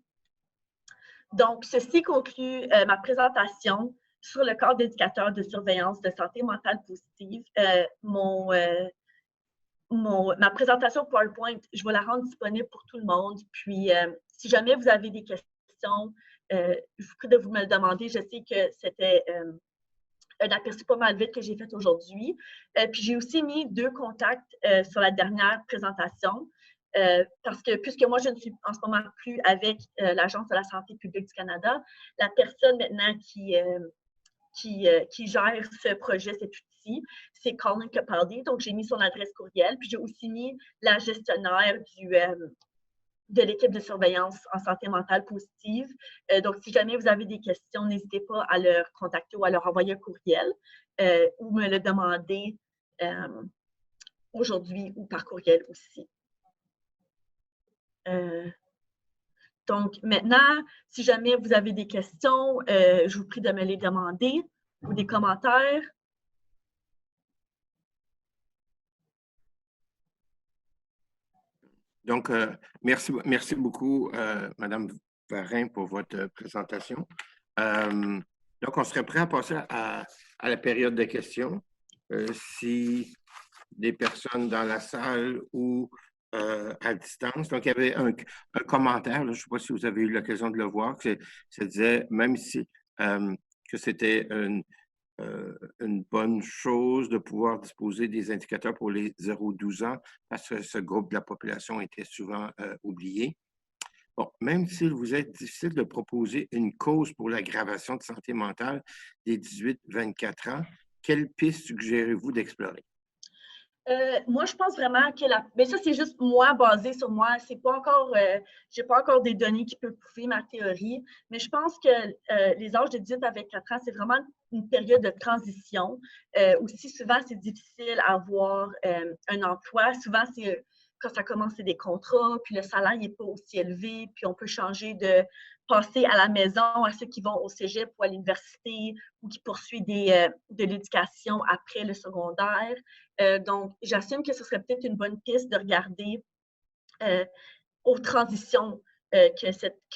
Donc, ceci conclut ma présentation sur le cadre d'éducateur de surveillance de santé mentale positive. Ma présentation PowerPoint, je vais la rendre disponible pour tout le monde. Puis, si jamais vous avez des questions, je vous prie de vous me le demander. Je sais que c'était un aperçu pas mal vite que j'ai fait aujourd'hui. Puis, j'ai aussi mis 2 contacts sur la dernière présentation. Parce que puisque moi, je ne suis en ce moment plus avec l'Agence de la santé publique du Canada, la personne maintenant qui gère ce projet, cet outil, c'est Colin Capaldi. Donc, j'ai mis son adresse courriel. Puis, j'ai aussi mis la gestionnaire de l'équipe de surveillance en santé mentale positive. Donc, si jamais vous avez des questions, n'hésitez pas à leur contacter ou à leur envoyer un courriel ou me le demander aujourd'hui ou par courriel aussi. Donc, maintenant, si jamais vous avez des questions, je vous prie de me les demander ou des commentaires. Donc, merci beaucoup, Madame Varin, pour votre présentation. Donc, on serait prêt à passer à la période de questions. Si des personnes dans la salle ou à distance. Donc, il y avait un commentaire, là, je ne sais pas si vous avez eu l'occasion de le voir, que ça disait, même si que c'était une bonne chose de pouvoir disposer des indicateurs pour les 0-12 ans, parce que ce groupe de la population était souvent oublié. Bon, même s'il vous est difficile de proposer une cause pour l'aggravation de santé mentale des 18-24 ans, quelle piste suggérez-vous d'explorer? Moi, je pense vraiment que mais ça, c'est juste moi, basé sur moi. C'est pas encore, j'ai pas encore des données qui peuvent prouver ma théorie, mais je pense que les âges de 18 à 24 ans, c'est vraiment une période de transition. Aussi, souvent, c'est difficile à avoir un emploi. Souvent, c'est quand ça commence, c'est des contrats, puis le salaire n'est pas aussi élevé, puis on peut changer de passer à la maison à ceux qui vont au cégep ou à l'université ou qui poursuivent de l'éducation après le secondaire. Donc, j'assume que ce serait peut-être une bonne piste de regarder aux transitions que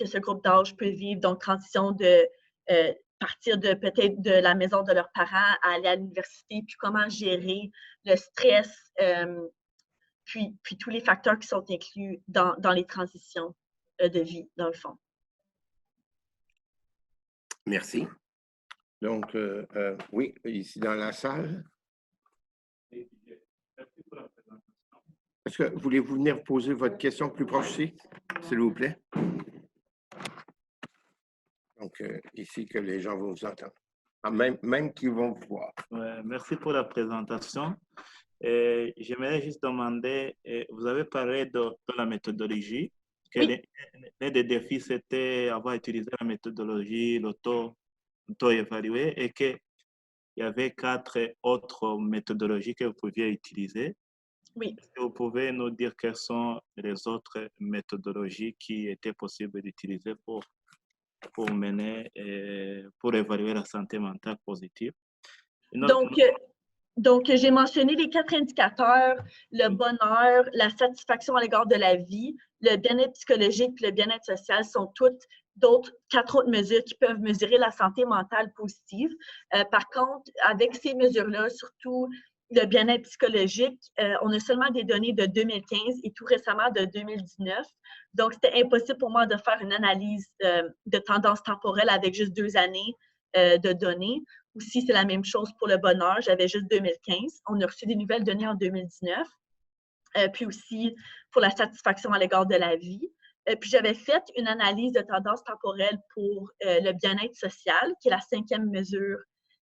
ce groupe d'âge peut vivre. Donc, transition de partir de peut-être de la maison de leurs parents à aller à l'université, puis comment gérer le stress, puis tous les facteurs qui sont inclus dans les transitions de vie, dans le fond. Merci. Donc, oui, ici dans la salle. Est-ce que voulez-vous venir poser votre question plus proche ici, s'il vous plaît? Donc, ici, que les gens vont vous entendre. Ah, même qu'ils vont vous voir. Merci pour la présentation. J'aimerais juste demander, vous avez parlé de la méthodologie, que Oui. l'un des défis, c'était avoir utilisé la méthodologie, l'auto-évaluer, et qu'il y avait 4 autres méthodologies que vous pouviez utiliser. Oui. Est-ce que vous pouvez nous dire quelles sont les autres méthodologies qui étaient possibles d'utiliser pour mener, pour évaluer la santé mentale positive? Donc, j'ai mentionné les 4 indicateurs, le bonheur, la satisfaction à l'égard de la vie, le bien-être psychologique et le bien-être social sont toutes 4 autres mesures qui peuvent mesurer la santé mentale positive. Par contre, avec ces mesures-là, surtout le bien-être psychologique, on a seulement des données de 2015 et tout récemment de 2019. Donc, c'était impossible pour moi de faire une analyse de tendance temporelle avec juste 2 années de données. Aussi, c'est la même chose pour le bonheur. J'avais juste 2015. On a reçu des nouvelles données en 2019. Puis aussi, pour la satisfaction à l'égard de la vie, Puis j'avais fait une analyse de tendance temporelle pour le bien-être social, qui est la 5e mesure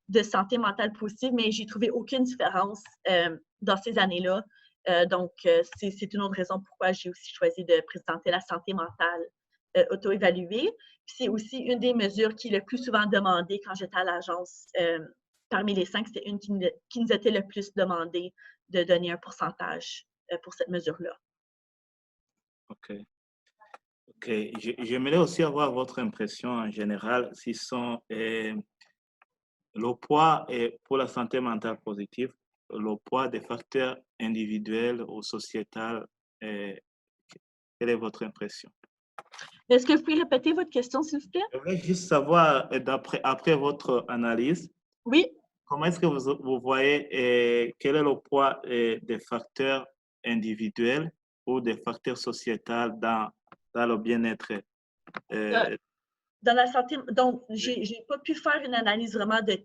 de santé mentale positive, mais j'ai trouvé aucune différence dans ces années-là. Donc, c'est une autre raison pourquoi j'ai aussi choisi de présenter la santé mentale auto-évaluée. Puis c'est aussi une des mesures qui est le plus souvent demandée quand j'étais à l'agence. Parmi les 5, c'était une qui nous était le plus demandée de donner un pourcentage pour cette mesure-là. OK. OK. J'aimerais aussi avoir votre impression en général si le poids pour la santé mentale positive, le poids des facteurs individuels ou sociétals. Quelle est votre impression? Est-ce que vous pouvez répéter votre question, s'il vous plaît? Je voudrais juste savoir, après votre analyse, Oui. comment est-ce que vous voyez quel est le poids des facteurs individuels ou des facteurs sociétals dans le bien-être? Dans la santé, donc, j'ai pas pu faire une analyse vraiment de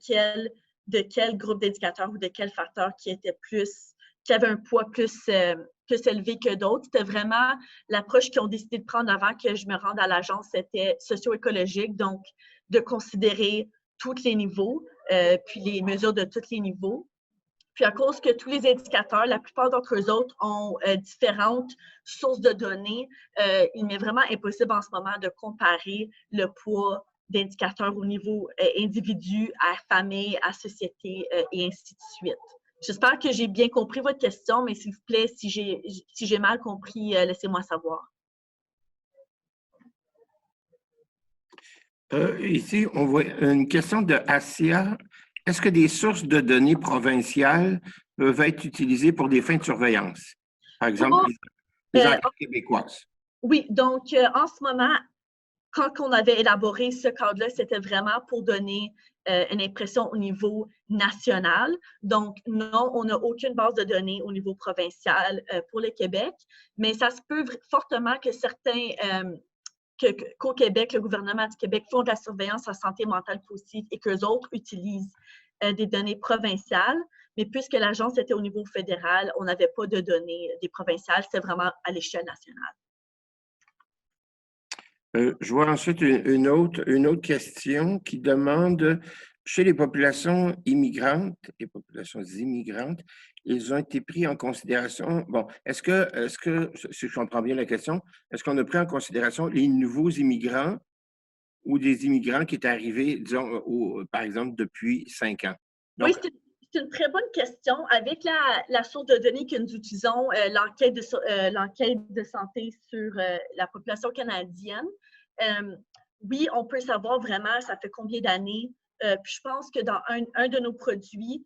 quel groupe d'indicateurs ou de quel facteur qui avait un poids plus élevé que d'autres. C'était vraiment l'approche qu'ils ont décidé de prendre avant que je me rende à l'agence, c'était socio-écologique, donc de considérer tous les niveaux, puis les mesures de tous les niveaux. Puis à cause que tous les indicateurs, la plupart d'entre eux autres ont différentes sources de données, il m'est vraiment impossible en ce moment de comparer le poids d'indicateurs au niveau individu, à famille, à société et ainsi de suite. J'espère que j'ai bien compris votre question, mais s'il vous plaît, si j'ai mal compris, laissez-moi savoir. Ici, on voit une question de Asia. Est-ce que des sources de données provinciales peuvent être utilisées pour des fins de surveillance? Par exemple, les enquêtes québécoises. Oui, donc en ce moment, quand on avait élaboré ce cadre-là, c'était vraiment pour donner une impression au niveau national. Donc, non, on n'a aucune base de données au niveau provincial pour le Québec, mais ça se peut fortement que qu'au Québec, le gouvernement du Québec font de la surveillance en santé mentale positive et qu'eux autres utilisent des données provinciales. Mais puisque l'agence était au niveau fédéral, on n'avait pas de données des provinciales, c'était vraiment à l'échelle nationale. Je vois ensuite une autre question qui demande, chez les populations immigrantes, ils ont été pris en considération. Bon, est-ce que, si je comprends bien la question, est-ce qu'on a pris en considération les nouveaux immigrants ou des immigrants qui étaient arrivés, disons, par exemple, depuis 5 ans? Donc, oui, c'est une très bonne question. Avec la source de données que nous utilisons, l'enquête de santé sur la population canadienne, oui, on peut savoir vraiment ça fait combien d'années. Puis je pense que dans un de nos produits,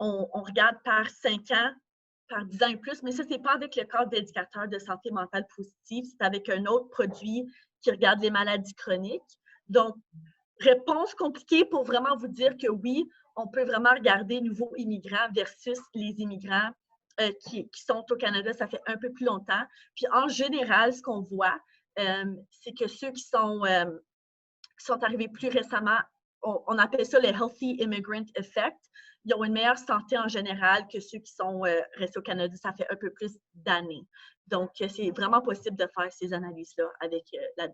on regarde par 5 ans, par 10 ans et plus, mais ça, ce n'est pas avec le cadre d'indicateur de santé mentale positive, c'est avec un autre produit qui regarde les maladies chroniques. Donc, réponse compliquée pour vraiment vous dire que oui, on peut vraiment regarder nouveaux immigrants versus les immigrants qui sont au Canada, ça fait un peu plus longtemps. Puis en général, ce qu'on voit, c'est que ceux qui sont arrivés plus récemment, on appelle ça le Healthy Immigrant Effect. Ils ont une meilleure santé en général que ceux qui sont restés au Canada, ça fait un peu plus d'années. Donc, c'est vraiment possible de faire ces analyses-là avec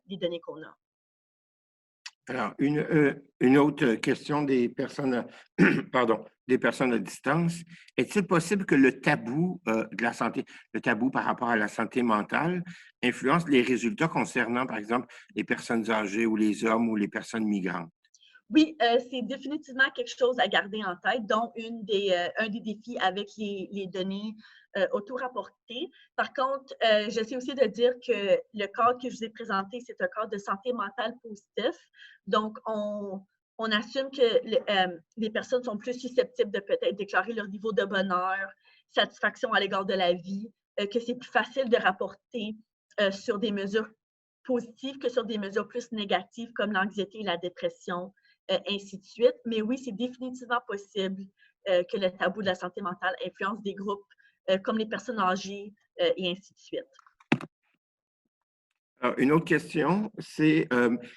les données qu'on a. Alors, une autre question des personnes, des personnes à distance. Est-il possible que le tabou de la santé, le tabou par rapport à la santé mentale, influence les résultats concernant, par exemple, les personnes âgées ou les hommes ou les personnes migrantes? Oui, c'est définitivement quelque chose à garder en tête, dont un des défis avec les données auto-rapportées. Par contre, j'essaie aussi de dire que le cadre que je vous ai présenté, c'est un cadre de santé mentale positif. Donc, on assume que les personnes sont plus susceptibles de peut-être déclarer leur niveau de bonheur, satisfaction à l'égard de la vie, que c'est plus facile de rapporter sur des mesures positives que sur des mesures plus négatives comme l'anxiété et la dépression, ainsi de suite. Mais oui, c'est définitivement possible que le tabou de la santé mentale influence des groupes comme les personnes âgées et ainsi de suite. Alors, une autre question, c'est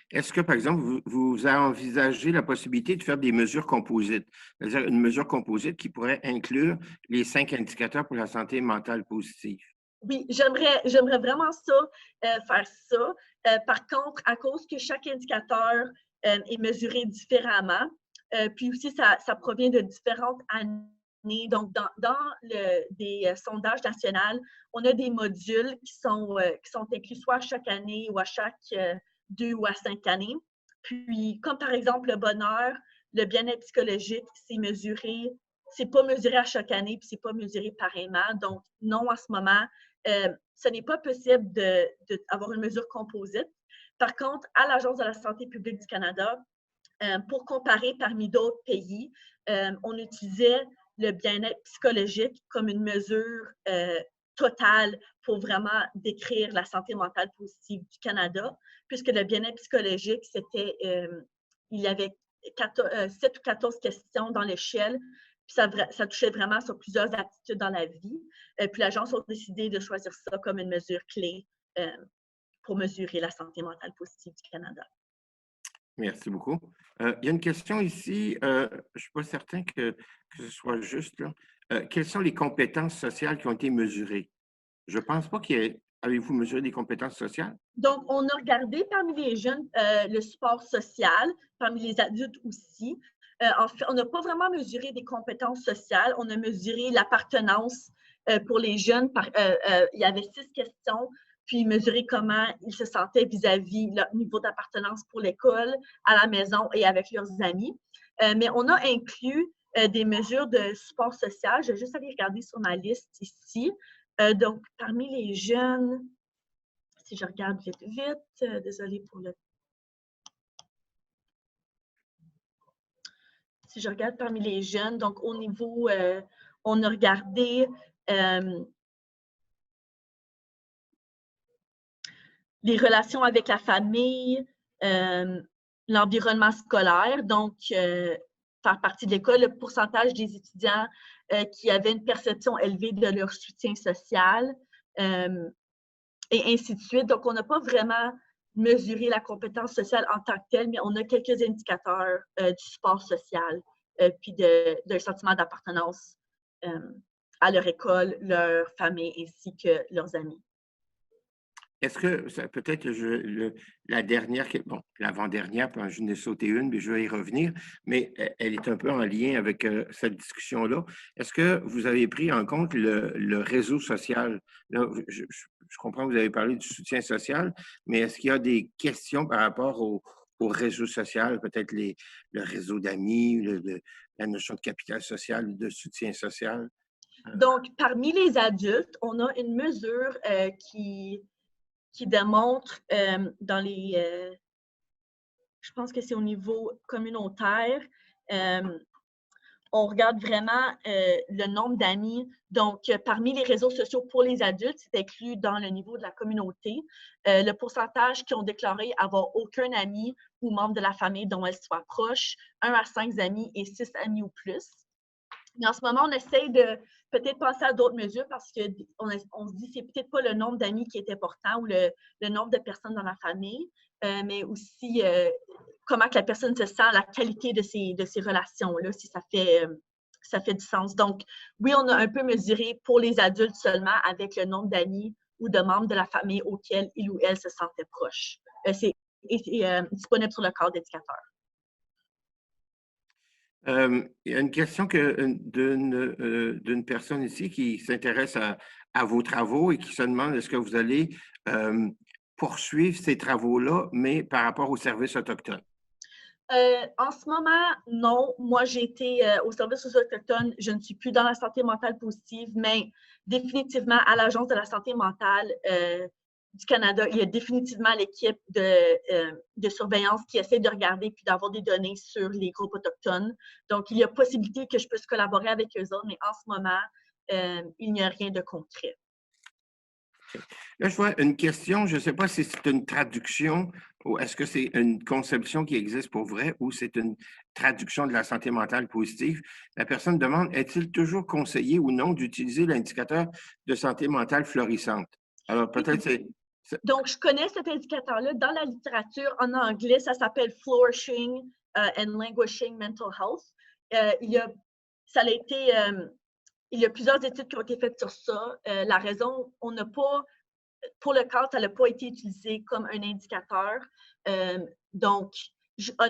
est-ce que, par exemple, vous avez envisagé la possibilité de faire des mesures composites, c'est-à-dire une mesure composite qui pourrait inclure les 5 indicateurs pour la santé mentale positive? Oui, j'aimerais vraiment ça, faire ça. Par contre, à cause que chaque indicateur est mesuré différemment, puis aussi ça provient de différentes années. Donc, dans des sondages nationaux, on a des modules qui sont inclus soit à chaque année ou à chaque 2 ou à 5 années. Puis, comme par exemple le bonheur, le bien-être psychologique, c'est pas mesuré à chaque année, puis c'est pas mesuré pareillement. Donc, non, en ce moment, ce n'est pas possible d'avoir une mesure composite. Par contre, à l'Agence de la santé publique du Canada, pour comparer parmi d'autres pays, on utilisait le bien-être psychologique comme une mesure totale pour vraiment décrire la santé mentale positive du Canada, puisque le bien-être psychologique, il y avait 7 ou 14 questions dans l'échelle, puis ça touchait vraiment sur plusieurs aptitudes dans la vie. Puis l'agence a décidé de choisir ça comme une mesure clé pour mesurer la santé mentale positive du Canada. Merci beaucoup. Il y a une question ici, je ne suis pas certain que ce soit juste, là. Quelles sont les compétences sociales qui ont été mesurées? Je ne pense pas qu'il y ait... Avez-vous mesuré des compétences sociales? Donc, on a regardé parmi les jeunes le support social, parmi les adultes aussi. En fait, on n'a pas vraiment mesuré des compétences sociales, on a mesuré l'appartenance pour les jeunes. Il y avait 6 questions, puis mesurer comment ils se sentaient vis-à-vis leur niveau d'appartenance pour l'école, à la maison et avec leurs amis. Mais on a inclus des mesures de support social. Je vais juste aller regarder sur ma liste ici. Donc, parmi les jeunes, si je regarde vite, désolée pour le... Si je regarde parmi les jeunes, donc au niveau, on a regardé les relations avec la famille, l'environnement scolaire, donc faire partie de l'école, le pourcentage des étudiants qui avaient une perception élevée de leur soutien social, et ainsi de suite. Donc, on n'a pas vraiment mesuré la compétence sociale en tant que telle, mais on a quelques indicateurs du support social, puis d'un sentiment d'appartenance à leur école, leur famille, ainsi que leurs amis. Est-ce que peut-être la dernière, bon, l'avant-dernière, je n'ai sauté une, mais je vais y revenir, mais elle est un peu en lien avec cette discussion-là. Est-ce que vous avez pris en compte le réseau social? Là, je comprends que vous avez parlé du soutien social, mais est-ce qu'il y a des questions par rapport au réseau social, peut-être le réseau d'amis, la notion de capital social ou de soutien social? Donc, parmi les adultes, on a une mesure qui démontre dans les... je pense que c'est au niveau communautaire. On regarde vraiment le nombre d'amis. Donc, parmi les réseaux sociaux pour les adultes, c'est inclus dans le niveau de la communauté. Le pourcentage qui ont déclaré avoir aucun ami ou membre de la famille dont elles soient proches, 1 à 5 amis et 6 amis ou plus. Mais en ce moment, on essaye de peut-être penser à d'autres mesures parce qu'on se dit que c'est peut-être pas le nombre d'amis qui est important ou le nombre de personnes dans la famille, mais aussi comment que la personne se sent, la qualité de ces relations-là, si ça fait du sens. Donc, oui, on a un peu mesuré pour les adultes seulement avec le nombre d'amis ou de membres de la famille auxquels il ou elle se sentait proche. C'est disponible sur le cadre d'éducateur. Il y a une question d'une personne ici qui s'intéresse à vos travaux et qui se demande est-ce que vous allez poursuivre ces travaux-là, mais par rapport aux services autochtones? En ce moment, non. Moi, j'ai été au service aux Autochtones. Je ne suis plus dans la santé mentale positive, mais définitivement, à l'Agence de la santé mentale du Canada, il y a définitivement l'équipe de surveillance qui essaie de regarder puis d'avoir des données sur les groupes autochtones. Donc, il y a possibilité que je puisse collaborer avec eux autres, mais en ce moment, il n'y a rien de concret. Là, je vois une question, je ne sais pas si c'est une traduction ou est-ce que c'est une conception qui existe pour vrai ou c'est une traduction de la santé mentale positive. La personne demande, est-il toujours conseillé ou non d'utiliser l'indicateur de santé mentale florissante? Alors, peut-être c'est... Donc, je connais cet indicateur-là. Dans la littérature en anglais, ça s'appelle Flourishing and Languishing Mental Health. Ça a été il y a plusieurs études qui ont été faites sur ça. La raison, on n'a pas, pour le cadre, ça n'a pas été utilisé comme un indicateur. Donc,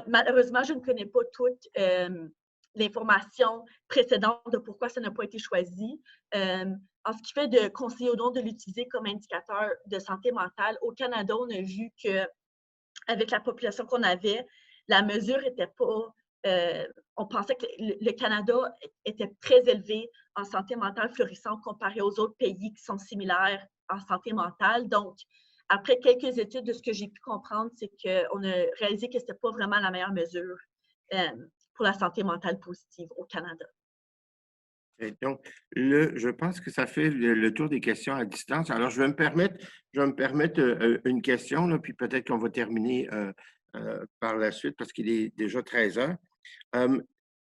malheureusement, je ne connais pas toute l'information précédente de pourquoi ça n'a pas été choisi. En ce qui fait de conseiller aux dons de l'utiliser comme indicateur de santé mentale, au Canada, on a vu qu'avec la population qu'on avait, la mesure n'était pas... on pensait que le Canada était très élevé en santé mentale florissante comparé aux autres pays qui sont similaires en santé mentale. Donc, après quelques études, de ce que j'ai pu comprendre, c'est qu'on a réalisé que ce n'était pas vraiment la meilleure mesure pour la santé mentale positive au Canada. Et donc, je pense que ça fait le tour des questions à distance. Alors, je vais me permettre une question, là, puis peut-être qu'on va terminer par la suite parce qu'il est déjà 13 heures.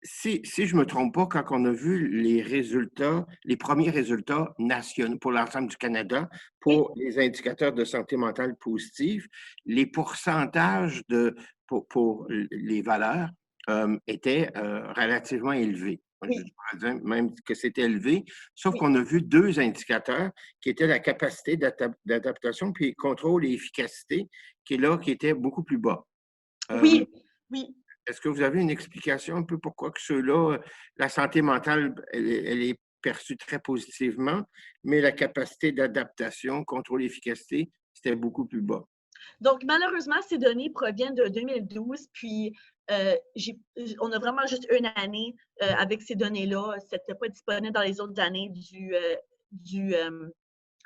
Si je ne me trompe pas, quand on a vu les résultats, les premiers résultats nationaux pour l'ensemble du Canada, pour les indicateurs de santé mentale positive, les pourcentages pour les valeurs étaient relativement élevés. Oui. Je pourrais dire même que c'était élevé, sauf qu'on a vu deux indicateurs qui étaient la capacité d'adaptation puis contrôle et efficacité, qui était beaucoup plus bas. Oui. Est-ce que vous avez une explication un peu pourquoi que ceux-là, la santé mentale, elle est perçue très positivement, mais la capacité d'adaptation, contrôle et efficacité, c'était beaucoup plus bas? Donc, malheureusement, ces données proviennent de 2012, puis on a vraiment juste une année avec ces données-là. Ce n'était pas disponible dans les autres années du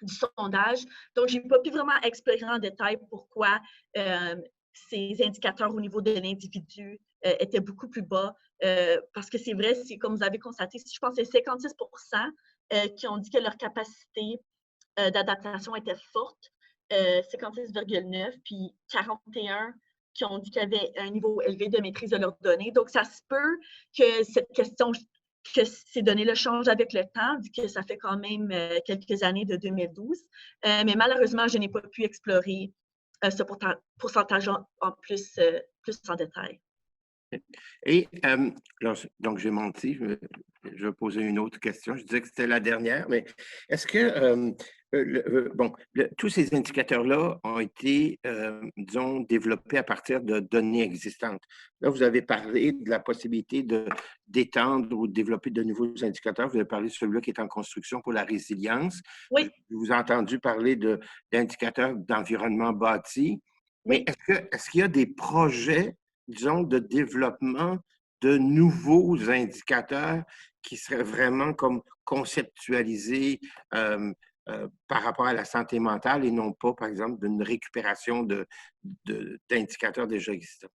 sondage. Donc, je n'ai pas pu vraiment explorer en détail pourquoi ces indicateurs au niveau de l'individu étaient beaucoup plus bas. Parce que c'est vrai, comme vous avez constaté, je pense que c'est 56 qui ont dit que leur capacité d'adaptation était forte. 56,9, puis 41 qui ont dit qu'il y avait un niveau élevé de maîtrise de leurs données. Donc, ça se peut que cette question, que ces données-là changent avec le temps, vu que ça fait quand même quelques années de 2012. Mais malheureusement, je n'ai pas pu explorer ce pourcentage en plus en détail. Et donc, j'ai menti, je vais poser une autre question. Je disais que c'était la dernière, mais est-ce que, tous ces indicateurs-là ont été, disons, développés à partir de données existantes? Là, vous avez parlé de la possibilité d'étendre ou de développer de nouveaux indicateurs. Vous avez parlé de celui-là qui est en construction pour la résilience. Oui. Je vous ai entendu parler d'indicateurs d'environnement bâti. Mais est-ce qu'il y a des projets, disons, de développement de nouveaux indicateurs qui seraient vraiment comme conceptualisés par rapport à la santé mentale et non pas, par exemple, d'une récupération d'indicateurs déjà existants?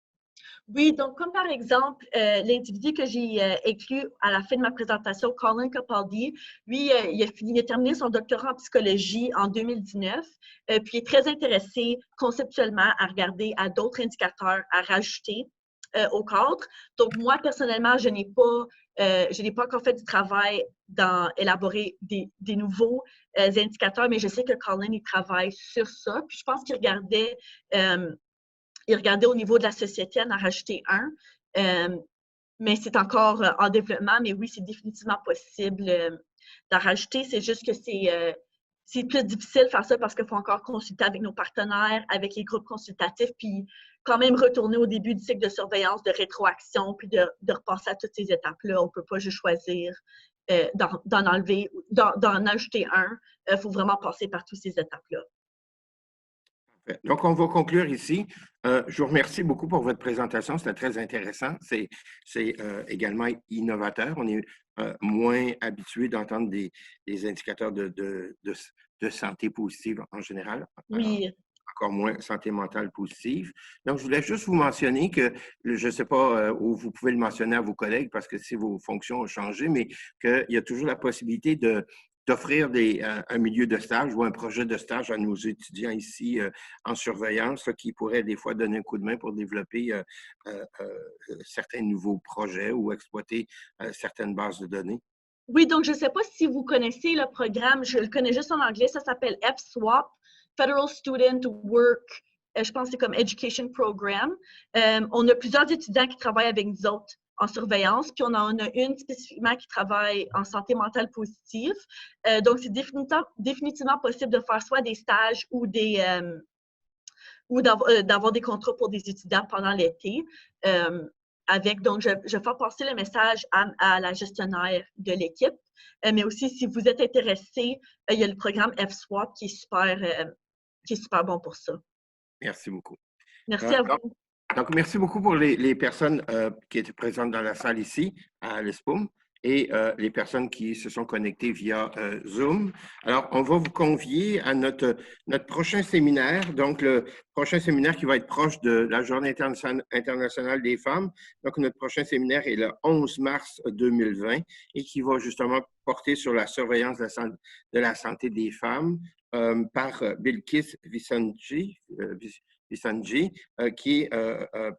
Oui, donc comme par exemple, l'individu que j'ai inclus à la fin de ma présentation, Colin Capaldi, lui, il a terminé son doctorat en psychologie en 2019, puis il est très intéressé conceptuellement à regarder à d'autres indicateurs à rajouter au cadre. Donc moi, personnellement, je n'ai pas encore fait du travail dans élaborer des nouveaux indicateurs, mais je sais que Colin, il travaille sur ça, puis je pense qu'il regardait au niveau de la société à en rajouter un, mais c'est encore en développement. Mais oui, c'est définitivement possible d'en rajouter. C'est juste que c'est plus difficile de faire ça parce qu'il faut encore consulter avec nos partenaires, avec les groupes consultatifs, puis quand même retourner au début du cycle de surveillance, de rétroaction, puis de repasser à toutes ces étapes-là. On ne peut pas juste choisir d'en ajouter un. Il faut vraiment passer par toutes ces étapes-là. Donc, on va conclure ici. Je vous remercie beaucoup pour votre présentation. C'était très intéressant. C'est également innovateur. On est moins habitué d'entendre des indicateurs de santé positive en général. Oui. Encore moins santé mentale positive. Donc, je voulais juste vous mentionner que, je ne sais pas où vous pouvez le mentionner à vos collègues parce que si vos fonctions ont changé, mais qu'il y a toujours la possibilité d'offrir un milieu de stage ou un projet de stage à nos étudiants ici en surveillance qui pourraient des fois donner un coup de main pour développer certains nouveaux projets ou exploiter certaines bases de données. Oui, donc je ne sais pas si vous connaissez le programme, je le connais juste en anglais, ça s'appelle FSWAP, Federal Student Work, je pense que c'est comme Education Program. On a plusieurs étudiants qui travaillent avec nous autres en surveillance, puis on en a une spécifiquement qui travaille en santé mentale positive. Donc, c'est définitivement possible de faire soit des stages ou d'avoir des contrats pour des étudiants pendant l'été. Donc, je vais faire passer le message à la gestionnaire de l'équipe, mais aussi, si vous êtes intéressé, il y a le programme F-SWAP qui est super bon pour ça. Merci beaucoup. Merci à vous. Donc, merci beaucoup pour les personnes qui étaient présentes dans la salle ici, à l'ESPOM, et les personnes qui se sont connectées via Zoom. Alors, on va vous convier à notre prochain séminaire, donc le prochain séminaire qui va être proche de la Journée internationale des femmes. Donc, notre prochain séminaire est le 11 mars 2020 et qui va justement porter sur la surveillance de la santé des femmes par Bilkis Visanji, qui est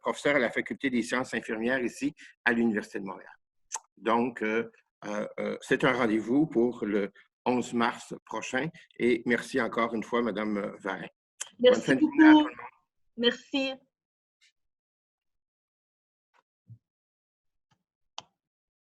professeur à la Faculté des sciences infirmières ici à l'Université de Montréal. Donc, c'est un rendez-vous pour le 11 mars prochain. Et merci encore une fois, Mme Varin. Merci beaucoup. Merci.